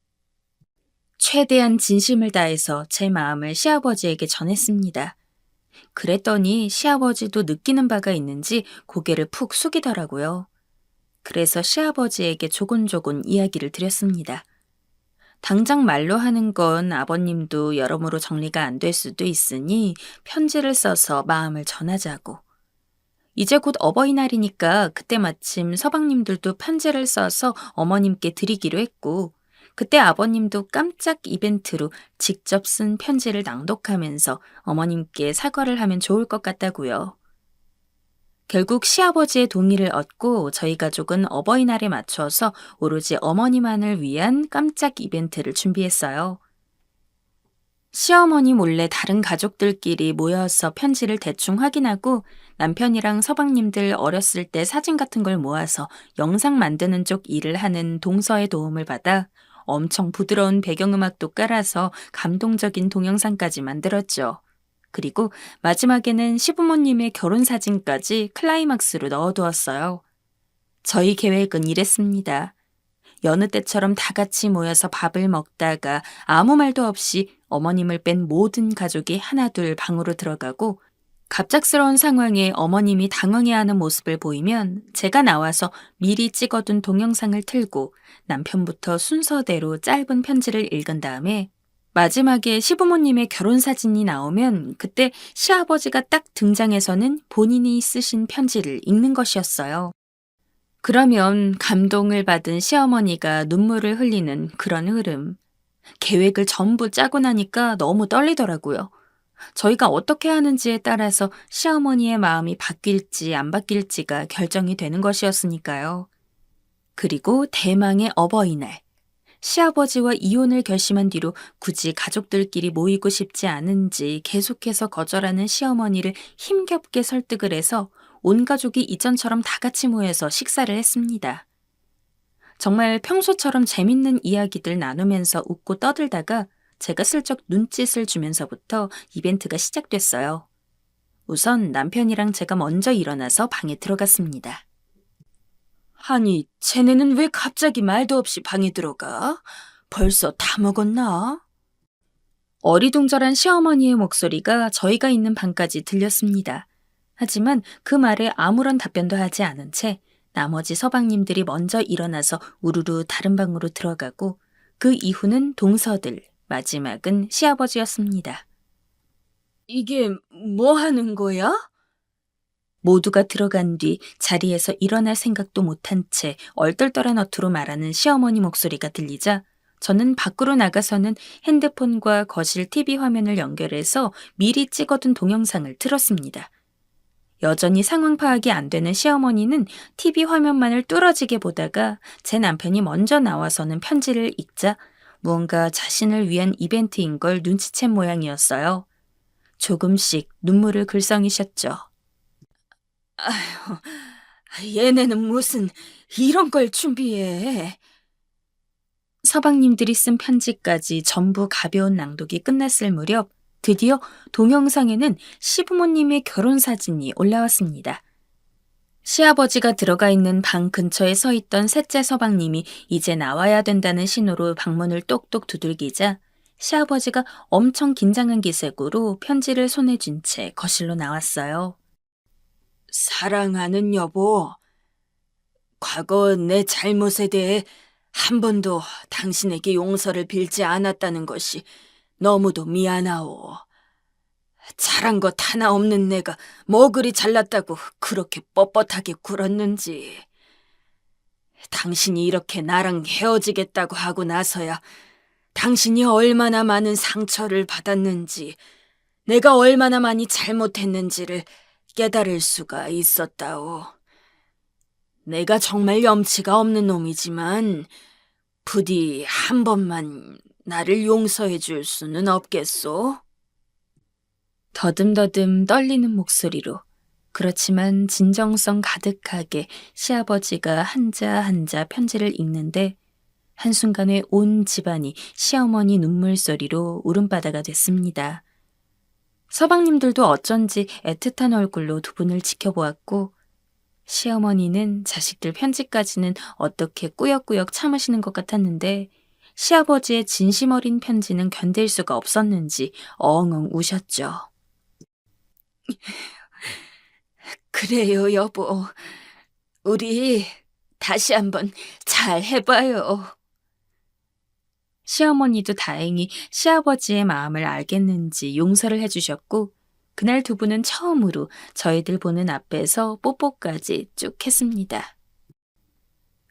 최대한 진심을 다해서 제 마음을 시아버지에게 전했습니다. 그랬더니 시아버지도 느끼는 바가 있는지 고개를 푹 숙이더라고요. 그래서 시아버지에게 조곤조곤 이야기를 드렸습니다. 당장 말로 하는 건 아버님도 여러모로 정리가 안 될 수도 있으니 편지를 써서 마음을 전하자고. 이제 곧 어버이날이니까 그때 마침 서방님들도 편지를 써서 어머님께 드리기로 했고, 그때 아버님도 깜짝 이벤트로 직접 쓴 편지를 낭독하면서 어머님께 사과를 하면 좋을 것 같다고요. 결국 시아버지의 동의를 얻고 저희 가족은 어버이날에 맞춰서 오로지 어머니만을 위한 깜짝 이벤트를 준비했어요. 시어머니 몰래 다른 가족들끼리 모여서 편지를 대충 확인하고 남편이랑 서방님들 어렸을 때 사진 같은 걸 모아서 영상 만드는 쪽 일을 하는 동서의 도움을 받아 엄청 부드러운 배경음악도 깔아서 감동적인 동영상까지 만들었죠. 그리고 마지막에는 시부모님의 결혼 사진까지 클라이막스로 넣어두었어요. 저희 계획은 이랬습니다. 여느 때처럼 다 같이 모여서 밥을 먹다가 아무 말도 없이 어머님을 뺀 모든 가족이 하나둘 방으로 들어가고, 갑작스러운 상황에 어머님이 당황해하는 모습을 보이면 제가 나와서 미리 찍어둔 동영상을 틀고 남편부터 순서대로 짧은 편지를 읽은 다음에 마지막에 시부모님의 결혼 사진이 나오면 그때 시아버지가 딱 등장해서는 본인이 쓰신 편지를 읽는 것이었어요. 그러면 감동을 받은 시어머니가 눈물을 흘리는 그런 흐름. 계획을 전부 짜고 나니까 너무 떨리더라고요. 저희가 어떻게 하는지에 따라서 시어머니의 마음이 바뀔지 안 바뀔지가 결정이 되는 것이었으니까요. 그리고 대망의 어버이날. 시아버지와 이혼을 결심한 뒤로 굳이 가족들끼리 모이고 싶지 않은지 계속해서 거절하는 시어머니를 힘겹게 설득을 해서 온 가족이 이전처럼 다 같이 모여서 식사를 했습니다. 정말 평소처럼 재밌는 이야기들 나누면서 웃고 떠들다가 제가 슬쩍 눈짓을 주면서부터 이벤트가 시작됐어요. 우선 남편이랑 제가 먼저 일어나서 방에 들어갔습니다. 아니, 쟤네는 왜 갑자기 말도 없이 방에 들어가? 벌써 다 먹었나? 어리둥절한 시어머니의 목소리가 저희가 있는 방까지 들렸습니다. 하지만 그 말에 아무런 답변도 하지 않은 채 나머지 서방님들이 먼저 일어나서 우르르 다른 방으로 들어가고, 그 이후는 동서들, 마지막은 시아버지였습니다. 이게 뭐 하는 거야? 모두가 들어간 뒤 자리에서 일어날 생각도 못한 채 얼떨떨한 어투로 말하는 시어머니 목소리가 들리자 저는 밖으로 나가서는 핸드폰과 거실 TV 화면을 연결해서 미리 찍어둔 동영상을 틀었습니다. 여전히 상황 파악이 안 되는 시어머니는 TV 화면만을 뚫어지게 보다가 제 남편이 먼저 나와서는 편지를 읽자 무언가 자신을 위한 이벤트인 걸 눈치챈 모양이었어요. 조금씩 눈물을 글썽이셨죠. 아휴, 얘네는 무슨 이런 걸 준비해. 서방님들이 쓴 편지까지 전부 가벼운 낭독이 끝났을 무렵 드디어 동영상에는 시부모님의 결혼 사진이 올라왔습니다. 시아버지가 들어가 있는 방 근처에 서 있던 셋째 서방님이 이제 나와야 된다는 신호로 방문을 똑똑 두들기자 시아버지가 엄청 긴장한 기색으로 편지를 손에 쥔 채 거실로 나왔어요. 사랑하는 여보, 과거 내 잘못에 대해 한 번도 당신에게 용서를 빌지 않았다는 것이 너무도 미안하오. 잘한 것 하나 없는 내가 뭐 그리 잘났다고 그렇게 뻣뻣하게 굴었는지. 당신이 이렇게 나랑 헤어지겠다고 하고 나서야 당신이 얼마나 많은 상처를 받았는지, 내가 얼마나 많이 잘못했는지를 깨달을 수가 있었다오. 내가 정말 염치가 없는 놈이지만 부디 한 번만 나를 용서해 줄 수는 없겠소? 더듬더듬 떨리는 목소리로 그렇지만 진정성 가득하게 시아버지가 한자 한자 편지를 읽는데 한순간에 온 집안이 시어머니 눈물소리로 울음바다가 됐습니다. 서방님들도 어쩐지 애틋한 얼굴로 두 분을 지켜보았고 시어머니는 자식들 편지까지는 어떻게 꾸역꾸역 참으시는 것 같았는데 시아버지의 진심 어린 편지는 견딜 수가 없었는지 엉엉 우셨죠. 그래요, 여보. 우리 다시 한번 잘 해봐요. 시어머니도 다행히 시아버지의 마음을 알겠는지 용서를 해주셨고 그날 두 분은 처음으로 저희들 보는 앞에서 뽀뽀까지 쭉 했습니다.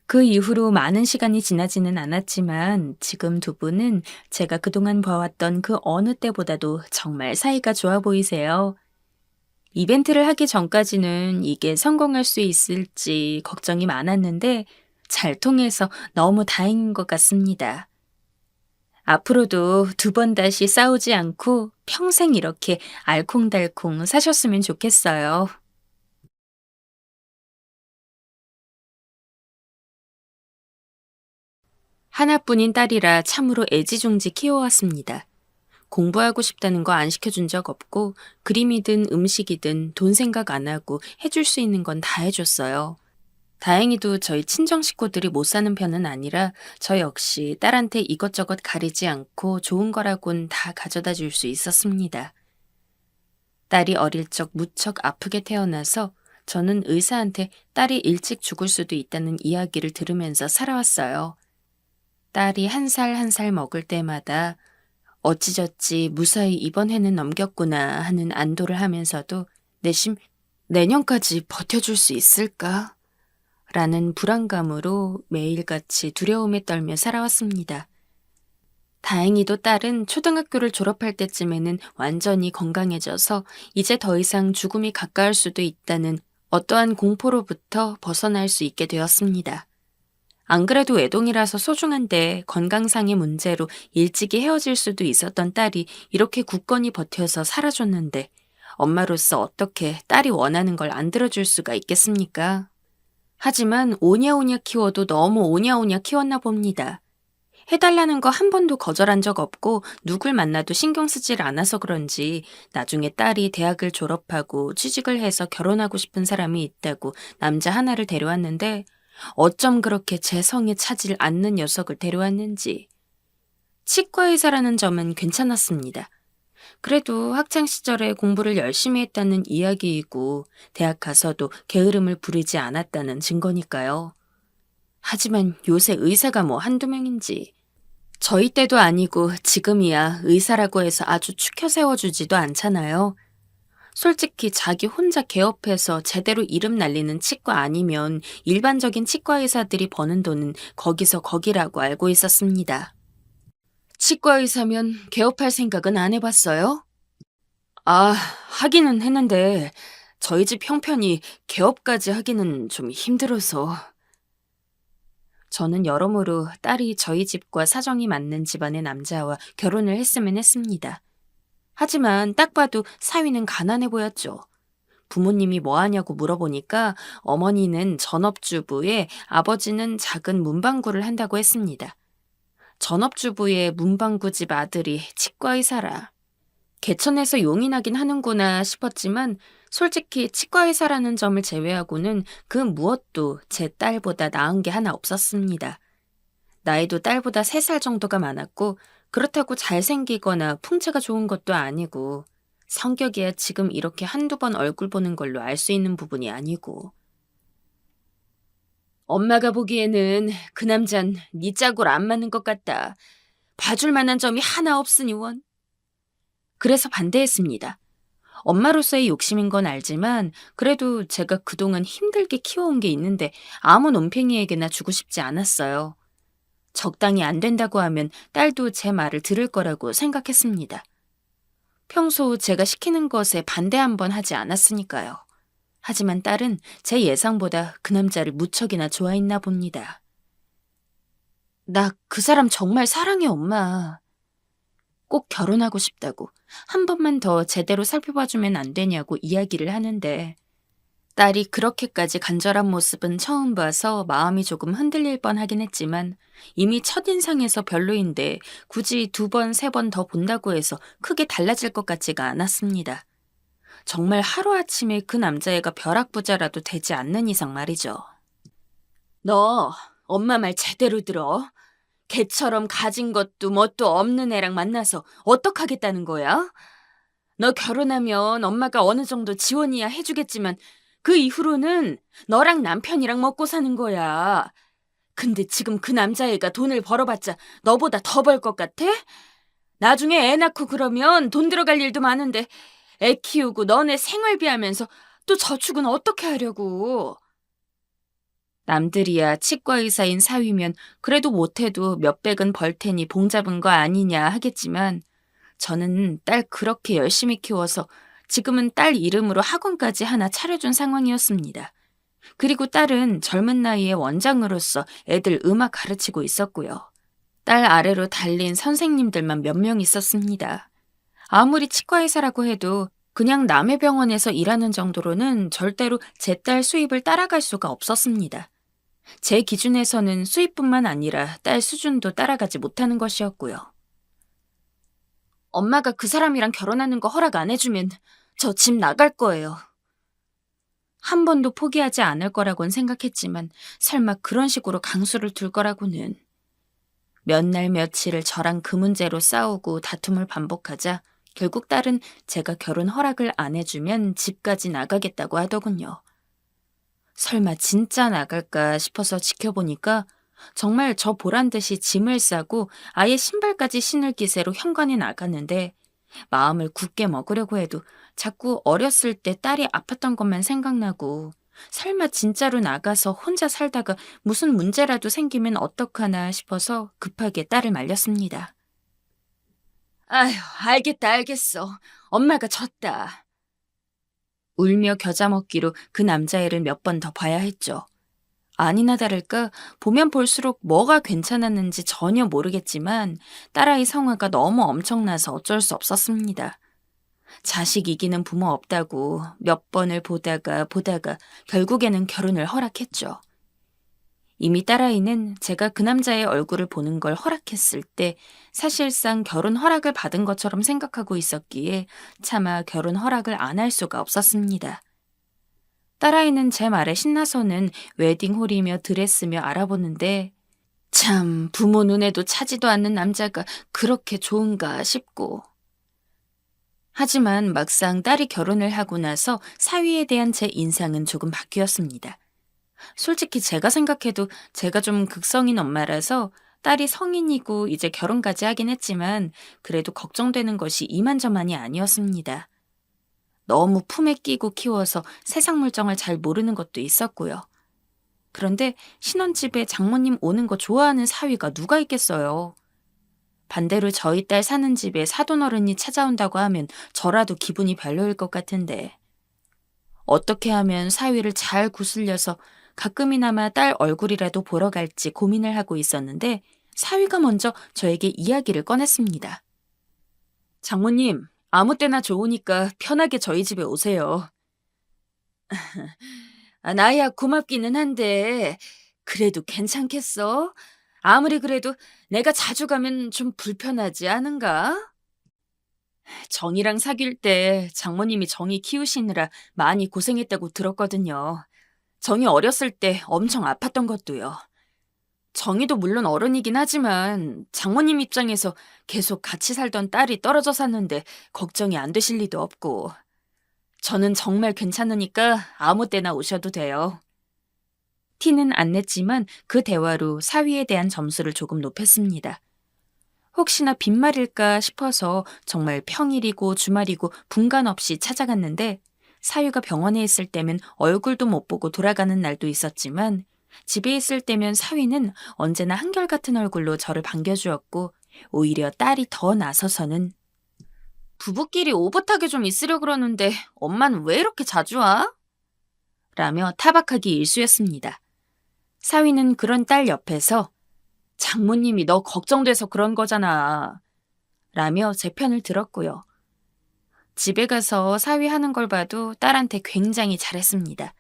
그 이후로 많은 시간이 지나지는 않았지만 지금 두 분은 제가 그동안 봐왔던 그 어느 때보다도 정말 사이가 좋아 보이세요. 이벤트를 하기 전까지는 이게 성공할 수 있을지 걱정이 많았는데 잘 통해서 너무 다행인 것 같습니다. 앞으로도 두 번 다시 싸우지 않고 평생 이렇게 알콩달콩 사셨으면 좋겠어요. 하나뿐인 딸이라 참으로 애지중지 키워왔습니다. 공부하고 싶다는 거 안 시켜준 적 없고 그림이든 음식이든 돈 생각 안 하고 해줄 수 있는 건 다 해줬어요. 다행히도 저희 친정 식구들이 못 사는 편은 아니라 저 역시 딸한테 이것저것 가리지 않고 좋은 거라곤 다 가져다 줄 수 있었습니다. 딸이 어릴 적 무척 아프게 태어나서 저는 의사한테 딸이 일찍 죽을 수도 있다는 이야기를 들으면서 살아왔어요. 딸이 한 살 한 살 먹을 때마다 어찌저찌 무사히 이번 해는 넘겼구나 하는 안도를 하면서도 내심 내년까지 버텨줄 수 있을까? 라는 불안감으로 매일같이 두려움에 떨며 살아왔습니다. 다행히도 딸은 초등학교를 졸업할 때쯤에는 완전히 건강해져서 이제 더 이상 죽음이 가까울 수도 있다는 어떠한 공포로부터 벗어날 수 있게 되었습니다. 안 그래도 외동이라서 소중한데 건강상의 문제로 일찍이 헤어질 수도 있었던 딸이 이렇게 굳건히 버텨서 살아줬는데 엄마로서 어떻게 딸이 원하는 걸 안 들어줄 수가 있겠습니까? 하지만 오냐오냐 키워도 너무 오냐오냐 키웠나 봅니다. 해달라는 거 한 번도 거절한 적 없고 누굴 만나도 신경 쓰질 않아서 그런지 나중에 딸이 대학을 졸업하고 취직을 해서 결혼하고 싶은 사람이 있다고 남자 하나를 데려왔는데 어쩜 그렇게 제 성에 차질 않는 녀석을 데려왔는지. 치과의사라는 점은 괜찮았습니다. 그래도 학창시절에 공부를 열심히 했다는 이야기이고 대학 가서도 게으름을 부리지 않았다는 증거니까요. 하지만 요새 의사가 뭐 한두 명인지. 저희 때도 아니고 지금이야 의사라고 해서 아주 추켜 세워주지도 않잖아요. 솔직히 자기 혼자 개업해서 제대로 이름 날리는 치과 아니면 일반적인 치과 의사들이 버는 돈은 거기서 거기라고 알고 있었습니다. 치과 의사면 개업할 생각은 안 해봤어요? 아, 하기는 했는데 저희 집 형편이 개업까지 하기는 좀 힘들어서. 저는 여러모로 딸이 저희 집과 사정이 맞는 집안의 남자와 결혼을 했으면 했습니다. 하지만 딱 봐도 사위는 가난해 보였죠. 부모님이 뭐 하냐고 물어보니까 어머니는 전업주부에 아버지는 작은 문방구를 한다고 했습니다. 전업주부의 문방구 집 아들이 치과의사라. 개천에서 용이 나긴 하는구나 싶었지만 솔직히 치과의사라는 점을 제외하고는 그 무엇도 제 딸보다 나은 게 하나 없었습니다. 나이도 딸보다 3살 정도가 많았고 그렇다고 잘생기거나 풍채가 좋은 것도 아니고 성격이야 지금 이렇게 한두 번 얼굴 보는 걸로 알 수 있는 부분이 아니고. 엄마가 보기에는 그 남잔 네 짝으로 안 맞는 것 같다. 봐줄 만한 점이 하나 없으니 원. 그래서 반대했습니다. 엄마로서의 욕심인 건 알지만 그래도 제가 그동안 힘들게 키워온 게 있는데 아무 논팽이에게나 주고 싶지 않았어요. 적당히 안 된다고 하면 딸도 제 말을 들을 거라고 생각했습니다. 평소 제가 시키는 것에 반대 한 번 하지 않았으니까요. 하지만 딸은 제 예상보다 그 남자를 무척이나 좋아했나 봅니다. 나 그 사람 정말 사랑해, 엄마. 꼭 결혼하고 싶다고 한 번만 더 제대로 살펴봐주면 안 되냐고 이야기를 하는데 딸이 그렇게까지 간절한 모습은 처음 봐서 마음이 조금 흔들릴 뻔하긴 했지만 이미 첫인상에서 별로인데 굳이 2번, 3번 더 본다고 해서 크게 달라질 것 같지가 않았습니다. 정말 하루아침에 그 남자애가 벼락부자라도 되지 않는 이상 말이죠. 너 엄마 말 제대로 들어. 걔처럼 가진 것도 뭣도 없는 애랑 만나서 어떡하겠다는 거야? 너 결혼하면 엄마가 어느 정도 지원이야 해주겠지만 그 이후로는 너랑 남편이랑 먹고 사는 거야. 근데 지금 그 남자애가 돈을 벌어봤자 너보다 더 벌 것 같아? 나중에 애 낳고 그러면 돈 들어갈 일도 많은데 애 키우고 너네 생활비 하면서 또 저축은 어떻게 하려고? 남들이야 치과의사인 사위면 그래도 못해도 몇백은 벌 테니 봉 잡은 거 아니냐 하겠지만 저는 딸 그렇게 열심히 키워서 지금은 딸 이름으로 학원까지 하나 차려준 상황이었습니다. 그리고 딸은 젊은 나이에 원장으로서 애들 음악 가르치고 있었고요. 딸 아래로 달린 선생님들만 몇 명 있었습니다. 아무리 치과의사라고 해도 그냥 남의 병원에서 일하는 정도로는 절대로 제 딸 수입을 따라갈 수가 없었습니다. 제 기준에서는 수입뿐만 아니라 딸 수준도 따라가지 못하는 것이었고요. 엄마가 그 사람이랑 결혼하는 거 허락 안 해주면 저 집 나갈 거예요. 한 번도 포기하지 않을 거라고는 생각했지만 설마 그런 식으로 강수를 둘 거라고는. 몇 날 며칠을 저랑 그 문제로 싸우고 다툼을 반복하자 결국 딸은 제가 결혼 허락을 안 해주면 집까지 나가겠다고 하더군요. 설마 진짜 나갈까 싶어서 지켜보니까 정말 저 보란 듯이 짐을 싸고 아예 신발까지 신을 기세로 현관에 나갔는데 마음을 굳게 먹으려고 해도 자꾸 어렸을 때 딸이 아팠던 것만 생각나고 설마 진짜로 나가서 혼자 살다가 무슨 문제라도 생기면 어떡하나 싶어서 급하게 딸을 말렸습니다. 아휴, 알겠어. 엄마가 졌다. 울며 겨자 먹기로 그 남자애를 몇 번 더 봐야 했죠. 아니나 다를까 보면 볼수록 뭐가 괜찮았는지 전혀 모르겠지만 딸아이 성화가 너무 엄청나서 어쩔 수 없었습니다. 자식 이기는 부모 없다고 몇 번을 보다가 결국에는 결혼을 허락했죠. 이미 딸아이는 제가 그 남자의 얼굴을 보는 걸 허락했을 때 사실상 결혼 허락을 받은 것처럼 생각하고 있었기에 차마 결혼 허락을 안 할 수가 없었습니다. 딸아이는 제 말에 신나서는 웨딩홀이며 드레스며 알아보는데 참 부모 눈에도 차지도 않는 남자가 그렇게 좋은가 싶고. 하지만 막상 딸이 결혼을 하고 나서 사위에 대한 제 인상은 조금 바뀌었습니다. 솔직히 제가 생각해도 제가 좀 극성인 엄마라서 딸이 성인이고 이제 결혼까지 하긴 했지만 그래도 걱정되는 것이 이만저만이 아니었습니다. 너무 품에 끼고 키워서 세상 물정을 잘 모르는 것도 있었고요. 그런데 신혼집에 장모님 오는 거 좋아하는 사위가 누가 있겠어요. 반대로 저희 딸 사는 집에 사돈어른이 찾아온다고 하면 저라도 기분이 별로일 것 같은데 어떻게 하면 사위를 잘 구슬려서 가끔이나마 딸 얼굴이라도 보러 갈지 고민을 하고 있었는데 사위가 먼저 저에게 이야기를 꺼냈습니다. 장모님, 아무 때나 좋으니까 편하게 저희 집에 오세요. 나야 고맙기는 한데 그래도 괜찮겠어? 아무리 그래도 내가 자주 가면 좀 불편하지 않은가? 정이랑 사귈 때 장모님이 정이 키우시느라 많이 고생했다고 들었거든요. 정이 어렸을 때 엄청 아팠던 것도요. 정이도 물론 어른이긴 하지만 장모님 입장에서 계속 같이 살던 딸이 떨어져 샀는데 걱정이 안 되실 리도 없고. 저는 정말 괜찮으니까 아무 때나 오셔도 돼요. 티는 안 냈지만 그 대화로 사위에 대한 점수를 조금 높였습니다. 혹시나 빈말일까 싶어서 정말 평일이고 주말이고 분간 없이 찾아갔는데 사위가 병원에 있을 때면 얼굴도 못 보고 돌아가는 날도 있었지만 집에 있을 때면 사위는 언제나 한결같은 얼굴로 저를 반겨주었고 오히려 딸이 더 나서서는 부부끼리 오붓하게 좀 있으려 그러는데 엄마는 왜 이렇게 자주 와? 라며 타박하기 일쑤였습니다. 사위는 그런 딸 옆에서 장모님이 너 걱정돼서 그런 거잖아. 라며 제 편을 들었고요. 집에 가서 사위 하는 걸 봐도 딸한테 굉장히 잘했습니다.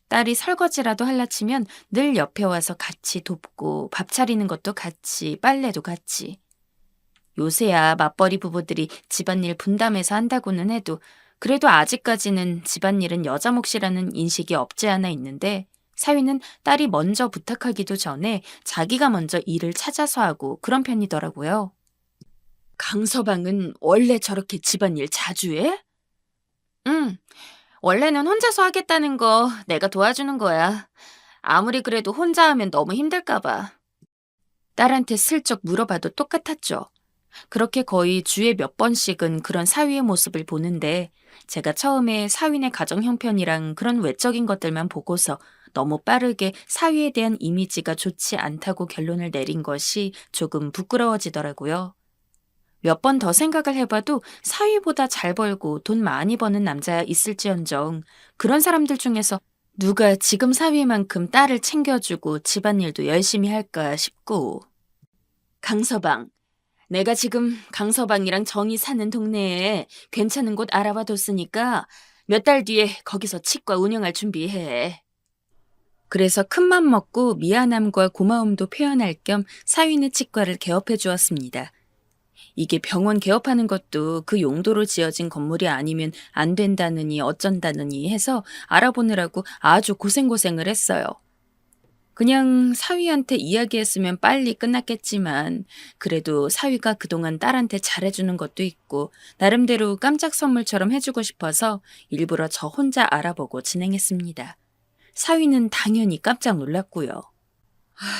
딸이 설거지라도 할라치면 늘 옆에 와서 같이 돕고 밥 차리는 것도 같이, 빨래도 같이. 요새야 맞벌이 부부들이 집안일 분담해서 한다고는 해도 그래도 아직까지는 집안일은 여자 몫이라는 인식이 없지 않아 있는데 사위는 딸이 먼저 부탁하기도 전에 자기가 먼저 일을 찾아서 하고 그런 편이더라고요. 강서방은 원래 저렇게 집안일 자주 해? 응, 원래는 혼자서 하겠다는 거 내가 도와주는 거야. 아무리 그래도 혼자 하면 너무 힘들까 봐. 딸한테 슬쩍 물어봐도 똑같았죠. 그렇게 거의 주에 몇 번씩은 그런 사위의 모습을 보는데 제가 처음에 사위네 가정 형편이랑 그런 외적인 것들만 보고서 너무 빠르게 사위에 대한 이미지가 좋지 않다고 결론을 내린 것이 조금 부끄러워지더라고요. 몇 번 더 생각을 해봐도 사위보다 잘 벌고 돈 많이 버는 남자야 있을지언정 그런 사람들 중에서 누가 지금 사위만큼 딸을 챙겨주고 집안일도 열심히 할까 싶고. 강서방, 내가 지금 강서방이랑 정이 사는 동네에 괜찮은 곳 알아봐 뒀으니까 몇 달 뒤에 거기서 치과 운영할 준비해. 그래서 큰맘 먹고 미안함과 고마움도 표현할 겸 사위네 치과를 개업해 주었습니다. 이게 병원 개업하는 것도 그 용도로 지어진 건물이 아니면 안 된다느니 어쩐다느니 해서 알아보느라고 아주 고생을 했어요. 그냥 사위한테 이야기했으면 빨리 끝났겠지만 그래도 사위가 그동안 딸한테 잘해주는 것도 있고 나름대로 깜짝 선물처럼 해주고 싶어서 일부러 저 혼자 알아보고 진행했습니다. 사위는 당연히 깜짝 놀랐고요.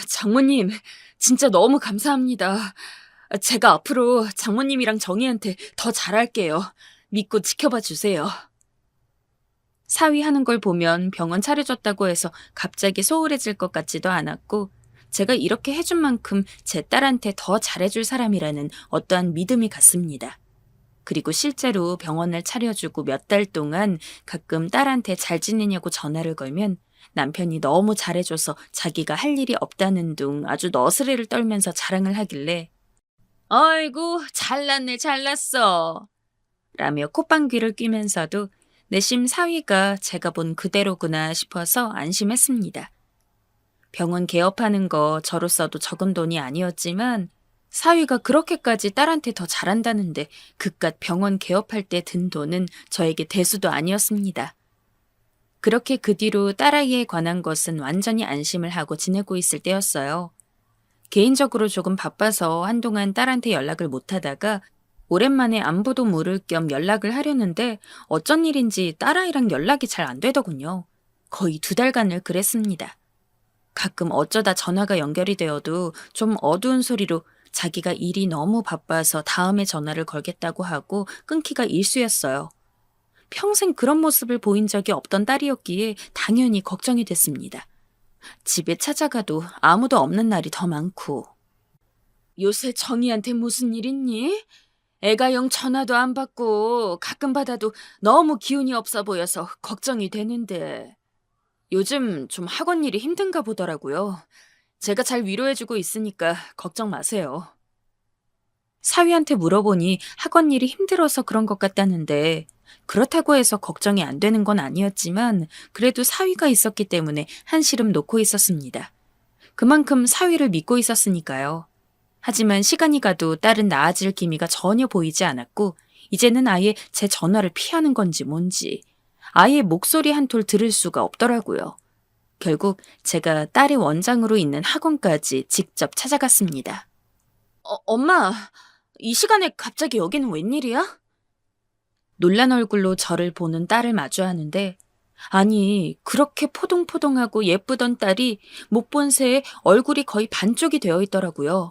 장모님, 진짜 너무 감사합니다. 제가 앞으로 장모님이랑 정희한테 더 잘할게요. 믿고 지켜봐 주세요. 사위 하는 걸 보면 병원 차려줬다고 해서 갑자기 소홀해질 것 같지도 않았고 제가 이렇게 해준 만큼 제 딸한테 더 잘해줄 사람이라는 어떠한 믿음이 갔습니다. 그리고 실제로 병원을 차려주고 몇 달 동안 가끔 딸한테 잘 지내냐고 전화를 걸면 남편이 너무 잘해줘서 자기가 할 일이 없다는 둥 아주 너스레를 떨면서 자랑을 하길래 아이고 잘났네 잘났어 라며 콧방귀를 뀌면서도 내심 사위가 제가 본 그대로구나 싶어서 안심했습니다. 병원 개업하는 거 저로서도 적은 돈이 아니었지만 사위가 그렇게까지 딸한테 더 잘한다는데 그깟 병원 개업할 때 든 돈은 저에게 대수도 아니었습니다. 그렇게 그 뒤로 딸아이에 관한 것은 완전히 안심을 하고 지내고 있을 때였어요. 개인적으로 조금 바빠서 한동안 딸한테 연락을 못하다가 오랜만에 안부도 물을 겸 연락을 하려는데 어쩐 일인지 딸아이랑 연락이 잘 안 되더군요. 거의 2달간을 그랬습니다. 가끔 어쩌다 전화가 연결이 되어도 좀 어두운 소리로 자기가 일이 너무 바빠서 다음에 전화를 걸겠다고 하고 끊기가 일쑤였어요. 평생 그런 모습을 보인 적이 없던 딸이었기에 당연히 걱정이 됐습니다. 집에 찾아가도 아무도 없는 날이 더 많고. 요새 정희한테 무슨 일 있니? 애가 영 전화도 안 받고 가끔 받아도 너무 기운이 없어 보여서 걱정이 되는데. 요즘 좀 학원 일이 힘든가 보더라고요. 제가 잘 위로해주고 있으니까 걱정 마세요. 사위한테 물어보니 학원 일이 힘들어서 그런 것 같다는데 그렇다고 해서 걱정이 안 되는 건 아니었지만 그래도 사위가 있었기 때문에 한시름 놓고 있었습니다. 그만큼 사위를 믿고 있었으니까요. 하지만 시간이 가도 딸은 나아질 기미가 전혀 보이지 않았고 이제는 아예 제 전화를 피하는 건지 뭔지 아예 목소리 한 톨 들을 수가 없더라고요. 결국 제가 딸의 원장으로 있는 학원까지 직접 찾아갔습니다. 엄마, 이 시간에 갑자기 여기는 웬일이야? 놀란 얼굴로 저를 보는 딸을 마주하는데 아니 그렇게 포동포동하고 예쁘던 딸이 못 본 새에 얼굴이 거의 반쪽이 되어 있더라고요.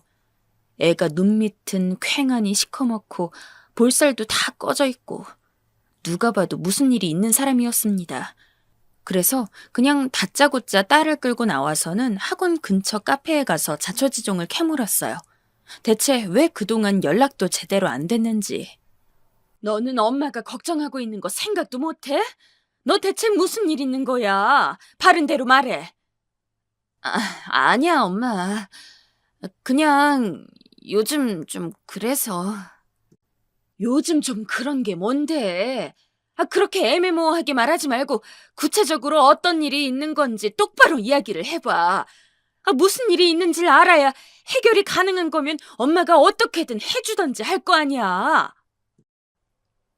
애가 눈 밑은 퀭하니 시커멓고 볼살도 다 꺼져 있고 누가 봐도 무슨 일이 있는 사람이었습니다. 그래서 그냥 다짜고짜 딸을 끌고 나와서는 학원 근처 카페에 가서 자초지종을 캐물었어요. 대체 왜 그동안 연락도 제대로 안 됐는지. 너는 엄마가 걱정하고 있는 거 생각도 못해? 너 대체 무슨 일 있는 거야? 바른 대로 말해. 아니야 엄마. 그냥 요즘 좀 그래서. 요즘 좀 그런 게 뭔데? 그렇게 애매모호하게 말하지 말고 구체적으로 어떤 일이 있는 건지 똑바로 이야기를 해봐. 무슨 일이 있는지를 알아야 해결이 가능한 거면 엄마가 어떻게든 해주던지 할 거 아니야.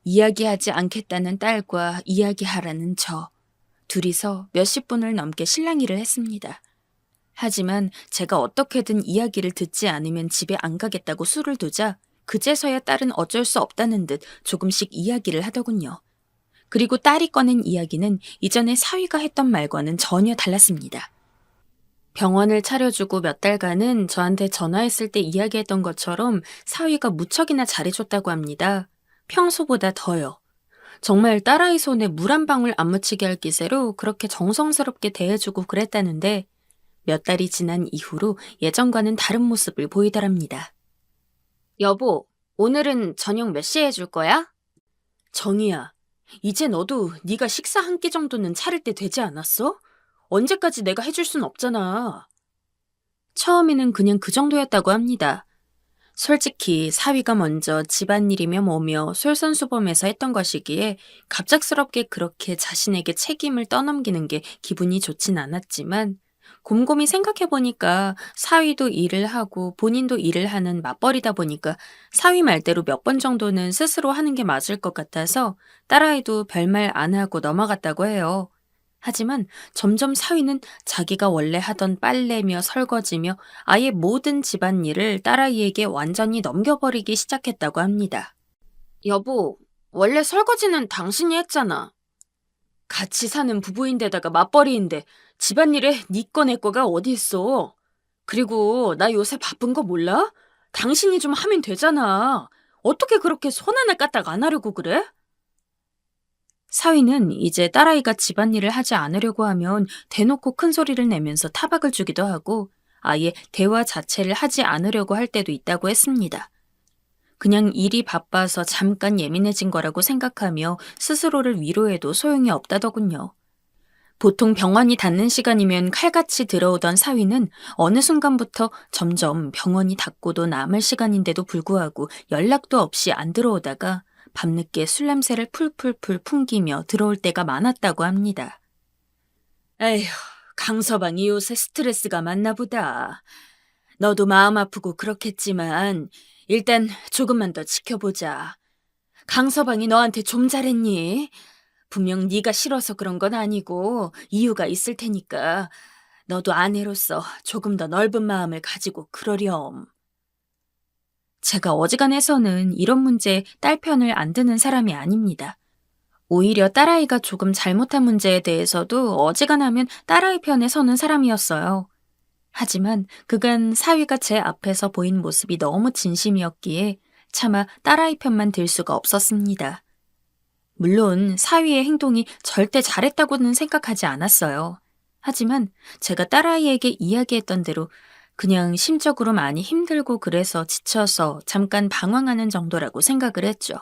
이야기하지 않겠다는 딸과 이야기하라는 저. 둘이서 몇십 분을 넘게 실랑이를 했습니다. 하지만 제가 어떻게든 이야기를 듣지 않으면 집에 안 가겠다고 수를 두자 그제서야 딸은 어쩔 수 없다는 듯 조금씩 이야기를 하더군요. 그리고 딸이 꺼낸 이야기는 이전에 사위가 했던 말과는 전혀 달랐습니다. 병원을 차려주고 몇 달간은 저한테 전화했을 때 이야기했던 것처럼 사위가 무척이나 잘해줬다고 합니다. 평소보다 더요. 정말 딸아이 손에 물 한 방울 안 묻히게 할 기세로 그렇게 정성스럽게 대해주고 그랬다는데 몇 달이 지난 이후로 예전과는 다른 모습을 보이더랍니다. 여보, 오늘은 저녁 몇 시에 해줄 거야? 정희야, 이제 너도 네가 식사 한 끼 정도는 차릴 때 되지 않았어? 언제까지 내가 해줄 순 없잖아. 처음에는 그냥 그 정도였다고 합니다. 솔직히 사위가 먼저 집안일이며 뭐며 솔선수범해서 했던 것이기에 갑작스럽게 그렇게 자신에게 책임을 떠넘기는 게 기분이 좋진 않았지만 곰곰이 생각해보니까 사위도 일을 하고 본인도 일을 하는 맞벌이다 보니까 사위 말대로 몇 번 정도는 스스로 하는 게 맞을 것 같아서 딸아이도 별말 안 하고 넘어갔다고 해요. 하지만 점점 사위는 자기가 원래 하던 빨래며 설거지며 아예 모든 집안일을 딸아이에게 완전히 넘겨버리기 시작했다고 합니다. 여보, 원래 설거지는 당신이 했잖아. 같이 사는 부부인데다가 맞벌이인데 집안일에 네 거 내 거가 어디 있어. 그리고 나 요새 바쁜 거 몰라? 당신이 좀 하면 되잖아. 어떻게 그렇게 손 하나 까딱 안 하려고 그래? 사위는 이제 딸아이가 집안일을 하지 않으려고 하면 대놓고 큰 소리를 내면서 타박을 주기도 하고 아예 대화 자체를 하지 않으려고 할 때도 있다고 했습니다. 그냥 일이 바빠서 잠깐 예민해진 거라고 생각하며 스스로를 위로해도 소용이 없다더군요. 보통 병원이 닫는 시간이면 칼같이 들어오던 사위는 어느 순간부터 점점 병원이 닫고도 남을 시간인데도 불구하고 연락도 없이 안 들어오다가 밤늦게 술 냄새를 풀풀풀 풍기며 들어올 때가 많았다고 합니다. 에휴, 강서방이 요새 스트레스가 많나 보다. 너도 마음 아프고 그렇겠지만 일단 조금만 더 지켜보자. 강서방이 너한테 좀 잘했니? 분명 네가 싫어서 그런 건 아니고 이유가 있을 테니까 너도 아내로서 조금 더 넓은 마음을 가지고 그러렴. 제가 어지간해서는 이런 문제에 딸 편을 안 드는 사람이 아닙니다. 오히려 딸아이가 조금 잘못한 문제에 대해서도 어지간하면 딸아이 편에 서는 사람이었어요. 하지만 그간 사위가 제 앞에서 보인 모습이 너무 진심이었기에 차마 딸아이 편만 들 수가 없었습니다. 물론 사위의 행동이 절대 잘했다고는 생각하지 않았어요. 하지만 제가 딸아이에게 이야기했던 대로 그냥 심적으로 많이 힘들고 그래서 지쳐서 잠깐 방황하는 정도라고 생각을 했죠.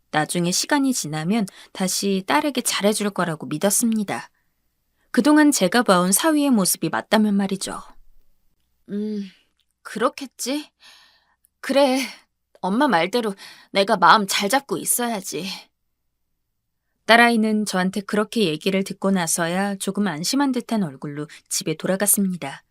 나중에 시간이 지나면 다시 딸에게 잘해줄 거라고 믿었습니다. 그동안 제가 봐온 사위의 모습이 맞다면 말이죠. 그렇겠지. 그래, 엄마 말대로 내가 마음 잘 잡고 있어야지. 딸아이는 저한테 그렇게 얘기를 듣고 나서야 조금 안심한 듯한 얼굴로 집에 돌아갔습니다.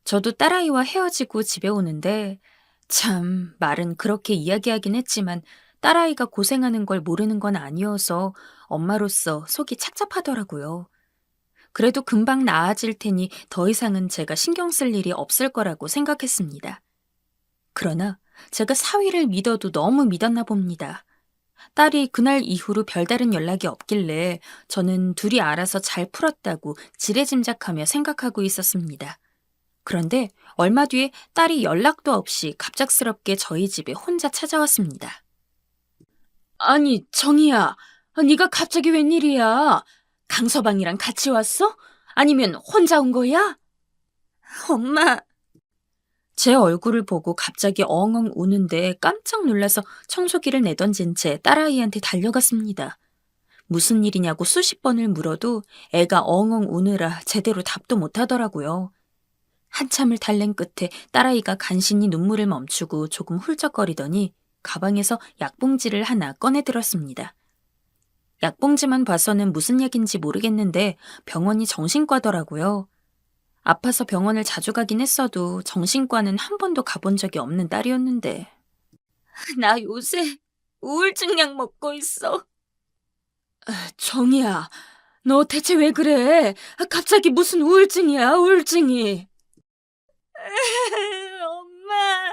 저도 딸아이와 헤어지고 집에 오는데 참 말은 그렇게 이야기하긴 했지만 딸아이가 고생하는 걸 모르는 건 아니어서 엄마로서 속이 착잡하더라고요. 그래도 금방 나아질 테니 더 이상은 제가 신경 쓸 일이 없을 거라고 생각했습니다. 그러나 제가 사위를 믿어도 너무 믿었나 봅니다. 딸이 그날 이후로 별다른 연락이 없길래 저는 둘이 알아서 잘 풀었다고 지레짐작하며 생각하고 있었습니다. 그런데 얼마 뒤에 딸이 연락도 없이 갑작스럽게 저희 집에 혼자 찾아왔습니다. 아니, 정희야, 네가 갑자기 웬일이야? 강서방이랑 같이 왔어? 아니면 혼자 온 거야? 엄마. 제 얼굴을 보고 갑자기 엉엉 우는데 깜짝 놀라서 청소기를 내던진 채 딸아이한테 달려갔습니다. 무슨 일이냐고 수십 번을 물어도 애가 엉엉 우느라 제대로 답도 못하더라고요. 한참을 달랜 끝에 딸아이가 간신히 눈물을 멈추고 조금 훌쩍거리더니 가방에서 약봉지를 하나 꺼내 들었습니다. 약봉지만 봐서는 무슨 약인지 모르겠는데 병원이 정신과더라고요. 아파서 병원을 자주 가긴 했어도 정신과는 한 번도 가본 적이 없는 딸이었는데. 나 요새 우울증 약 먹고 있어. 정이야, 너 대체 왜 그래? 갑자기 무슨 우울증이야, 우울증이. 엄마,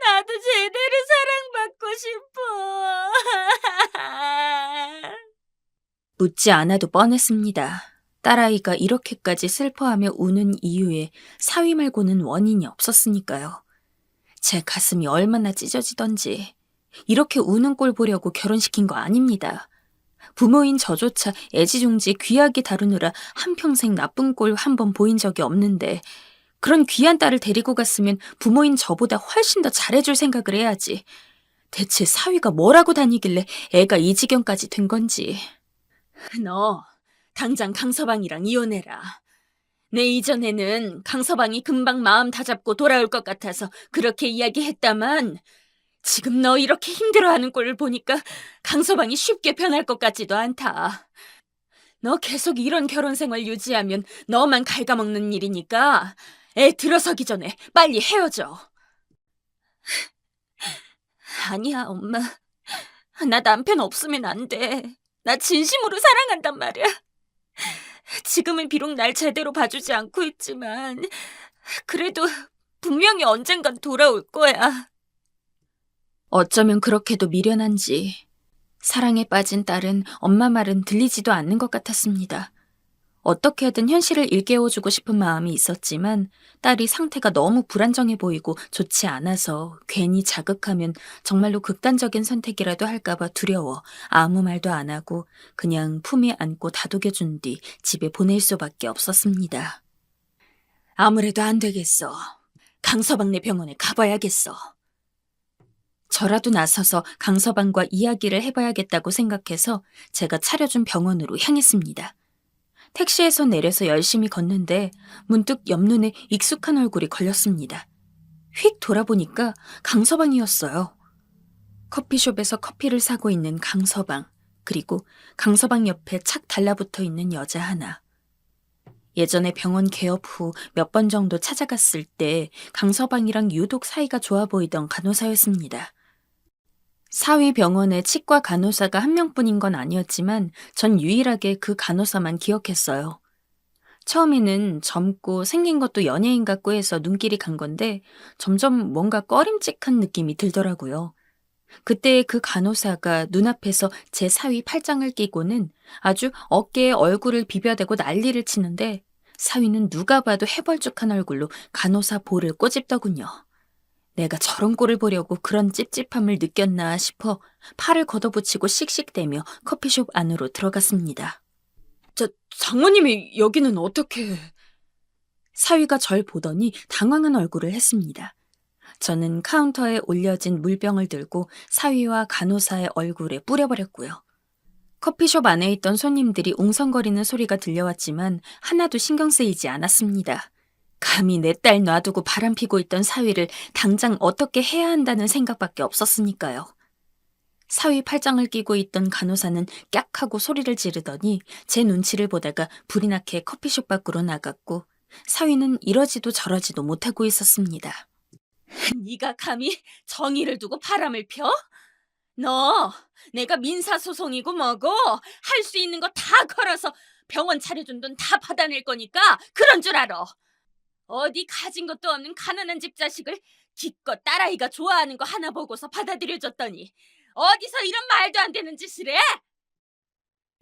나도 제대로 사랑받고 싶어. 묻지 않아도 뻔했습니다. 딸아이가 이렇게까지 슬퍼하며 우는 이유에 사위 말고는 원인이 없었으니까요. 제 가슴이 얼마나 찢어지던지. 이렇게 우는 꼴 보려고 결혼시킨 거 아닙니다. 부모인 저조차 애지중지 귀하게 다루느라 한평생 나쁜 꼴 한 번 보인 적이 없는데 그런 귀한 딸을 데리고 갔으면 부모인 저보다 훨씬 더 잘해줄 생각을 해야지. 대체 사위가 뭐라고 다니길래 애가 이 지경까지 된 건지. 너 당장 강서방이랑 이혼해라. 내 이전에는 강서방이 금방 마음 다잡고 돌아올 것 같아서 그렇게 이야기했다만 지금 너 이렇게 힘들어하는 꼴을 보니까 강서방이 쉽게 변할 것 같지도 않다. 너 계속 이런 결혼 생활 유지하면 너만 갉아먹는 일이니까 애 들어서기 전에 빨리 헤어져. 아니야, 엄마. 나 남편 없으면 안 돼. 나 진심으로 사랑한단 말이야. 지금은 비록 날 제대로 봐주지 않고 있지만 그래도 분명히 언젠간 돌아올 거야. 어쩌면 그렇게도 미련한지 사랑에 빠진 딸은 엄마 말은 들리지도 않는 것 같았습니다. 어떻게든 현실을 일깨워주고 싶은 마음이 있었지만 딸이 상태가 너무 불안정해 보이고 좋지 않아서 괜히 자극하면 정말로 극단적인 선택이라도 할까봐 두려워 아무 말도 안 하고 그냥 품에 안고 다독여준 뒤 집에 보낼 수밖에 없었습니다. 아무래도 안 되겠어. 강서방네 병원에 가봐야겠어. 저라도 나서서 강서방과 이야기를 해봐야겠다고 생각해서 제가 차려준 병원으로 향했습니다. 택시에서 내려서 열심히 걷는데 문득 옆눈에 익숙한 얼굴이 걸렸습니다. 휙 돌아보니까 강서방이었어요. 커피숍에서 커피를 사고 있는 강서방, 그리고 강서방 옆에 착 달라붙어 있는 여자 하나. 예전에 병원 개업 후 몇 번 정도 찾아갔을 때 강서방이랑 유독 사이가 좋아 보이던 간호사였습니다. 사위 병원에 치과 간호사가 한 명뿐인 건 아니었지만 전 유일하게 그 간호사만 기억했어요. 처음에는 젊고 생긴 것도 연예인 같고 해서 눈길이 간 건데 점점 뭔가 꺼림칙한 느낌이 들더라고요. 그때 그 간호사가 눈앞에서 제 사위 팔짱을 끼고는 아주 어깨에 얼굴을 비벼대고 난리를 치는데 사위는 누가 봐도 해벌쭉한 얼굴로 간호사 볼을 꼬집더군요. 내가 저런 꼴을 보려고 그런 찝찝함을 느꼈나 싶어 팔을 걷어붙이고 씩씩대며 커피숍 안으로 들어갔습니다. 장모님이 여기는 어떻게... 사위가 절 보더니 당황한 얼굴을 했습니다. 저는 카운터에 올려진 물병을 들고 사위와 간호사의 얼굴에 뿌려버렸고요. 커피숍 안에 있던 손님들이 웅성거리는 소리가 들려왔지만 하나도 신경 쓰이지 않았습니다. 감히 내 딸 놔두고 바람피고 있던 사위를 당장 어떻게 해야 한다는 생각밖에 없었으니까요. 사위 팔짱을 끼고 있던 간호사는 깍 하고 소리를 지르더니 제 눈치를 보다가 불이 나게 커피숍 밖으로 나갔고 사위는 이러지도 저러지도 못하고 있었습니다. 네가 감히 정의를 두고 바람을 펴? 너 내가 민사소송이고 뭐고 할 수 있는 거 다 걸어서 병원 차려준 돈 다 받아낼 거니까 그런 줄 알아. 어디 가진 것도 없는 가난한 집 자식을 기껏 딸아이가 좋아하는 거 하나 보고서 받아들여줬더니 어디서 이런 말도 안 되는 짓을 해?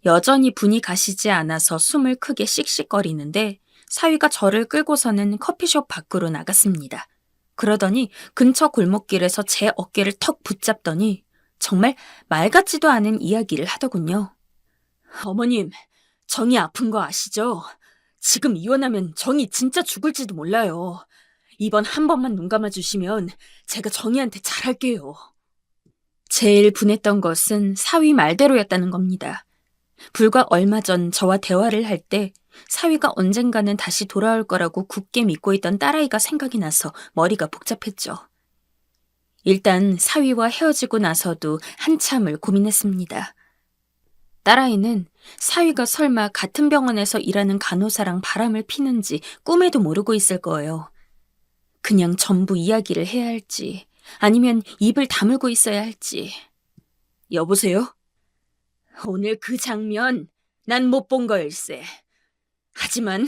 여전히 분이 가시지 않아서 숨을 크게 씩씩거리는데 사위가 저를 끌고서는 커피숍 밖으로 나갔습니다. 그러더니 근처 골목길에서 제 어깨를 턱 붙잡더니 정말 말 같지도 않은 이야기를 하더군요. 어머님, 정이 아픈 거 아시죠? 지금 이혼하면 정이 진짜 죽을지도 몰라요. 이번 한 번만 눈 감아주시면 제가 정이한테 잘할게요. 제일 분했던 것은 사위 말대로였다는 겁니다. 불과 얼마 전 저와 대화를 할 때 사위가 언젠가는 다시 돌아올 거라고 굳게 믿고 있던 딸아이가 생각이 나서 머리가 복잡했죠. 일단 사위와 헤어지고 나서도 한참을 고민했습니다. 딸아이는 사위가 설마 같은 병원에서 일하는 간호사랑 바람을 피는지 꿈에도 모르고 있을 거예요. 그냥 전부 이야기를 해야 할지, 아니면 입을 다물고 있어야 할지. 여보세요? 오늘 그 장면 난 못 본 거일세. 하지만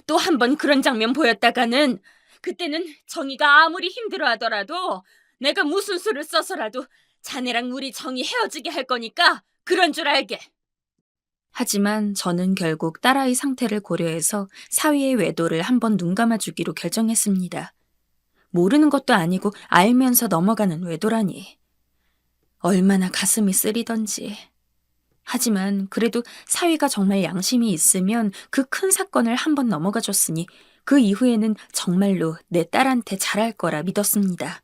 또 한 번 그런 장면 보였다가는 그때는 정희가 아무리 힘들어하더라도 내가 무슨 수를 써서라도 자네랑 우리 정희 헤어지게 할 거니까 그런 줄 알게. 하지만 저는 결국 딸아이 상태를 고려해서 사위의 외도를 한번 눈 감아주기로 결정했습니다. 모르는 것도 아니고 알면서 넘어가는 외도라니. 얼마나 가슴이 쓰리던지. 하지만 그래도 사위가 정말 양심이 있으면 그 큰 사건을 한번 넘어가 줬으니 그 이후에는 정말로 내 딸한테 잘할 거라 믿었습니다.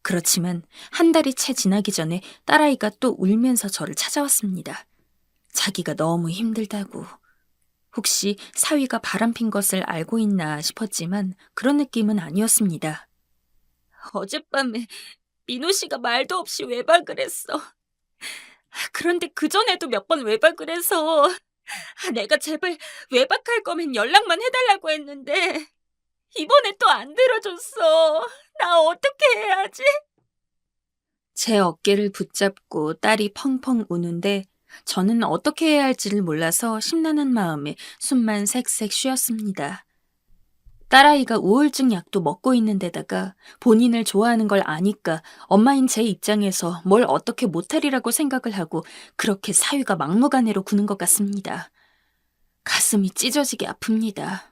그렇지만 한 달이 채 지나기 전에 딸아이가 또 울면서 저를 찾아왔습니다. 자기가 너무 힘들다고. 혹시 사위가 바람핀 것을 알고 있나 싶었지만 그런 느낌은 아니었습니다. 어젯밤에 민호 씨가 말도 없이 외박을 했어. 그런데 그전에도 몇 번 외박을 해서 내가 제발 외박할 거면 연락만 해달라고 했는데 이번에 또 안 들어줬어. 나 어떻게 해야지? 제 어깨를 붙잡고 딸이 펑펑 우는데 저는 어떻게 해야 할지를 몰라서 심란한 마음에 숨만 색색 쉬었습니다. 딸아이가 우울증 약도 먹고 있는 데다가 본인을 좋아하는 걸 아니까 엄마인 제 입장에서 뭘 어떻게 못하리라고 생각을 하고 그렇게 사위가 막무가내로 구는 것 같습니다. 가슴이 찢어지게 아픕니다.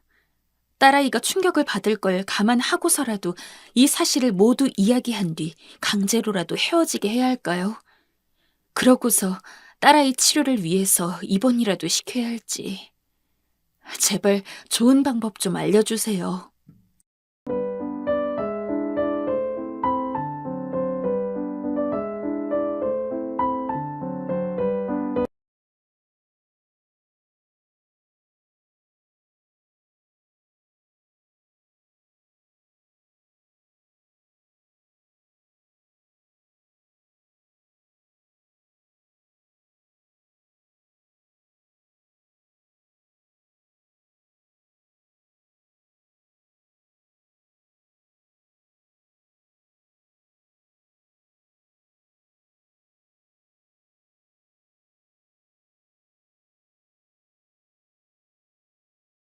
딸아이가 충격을 받을 걸 감안하고서라도 이 사실을 모두 이야기한 뒤 강제로라도 헤어지게 해야 할까요? 그러고서 딸아이 치료를 위해서 입원이라도 시켜야 할지. 제발 좋은 방법 좀 알려주세요.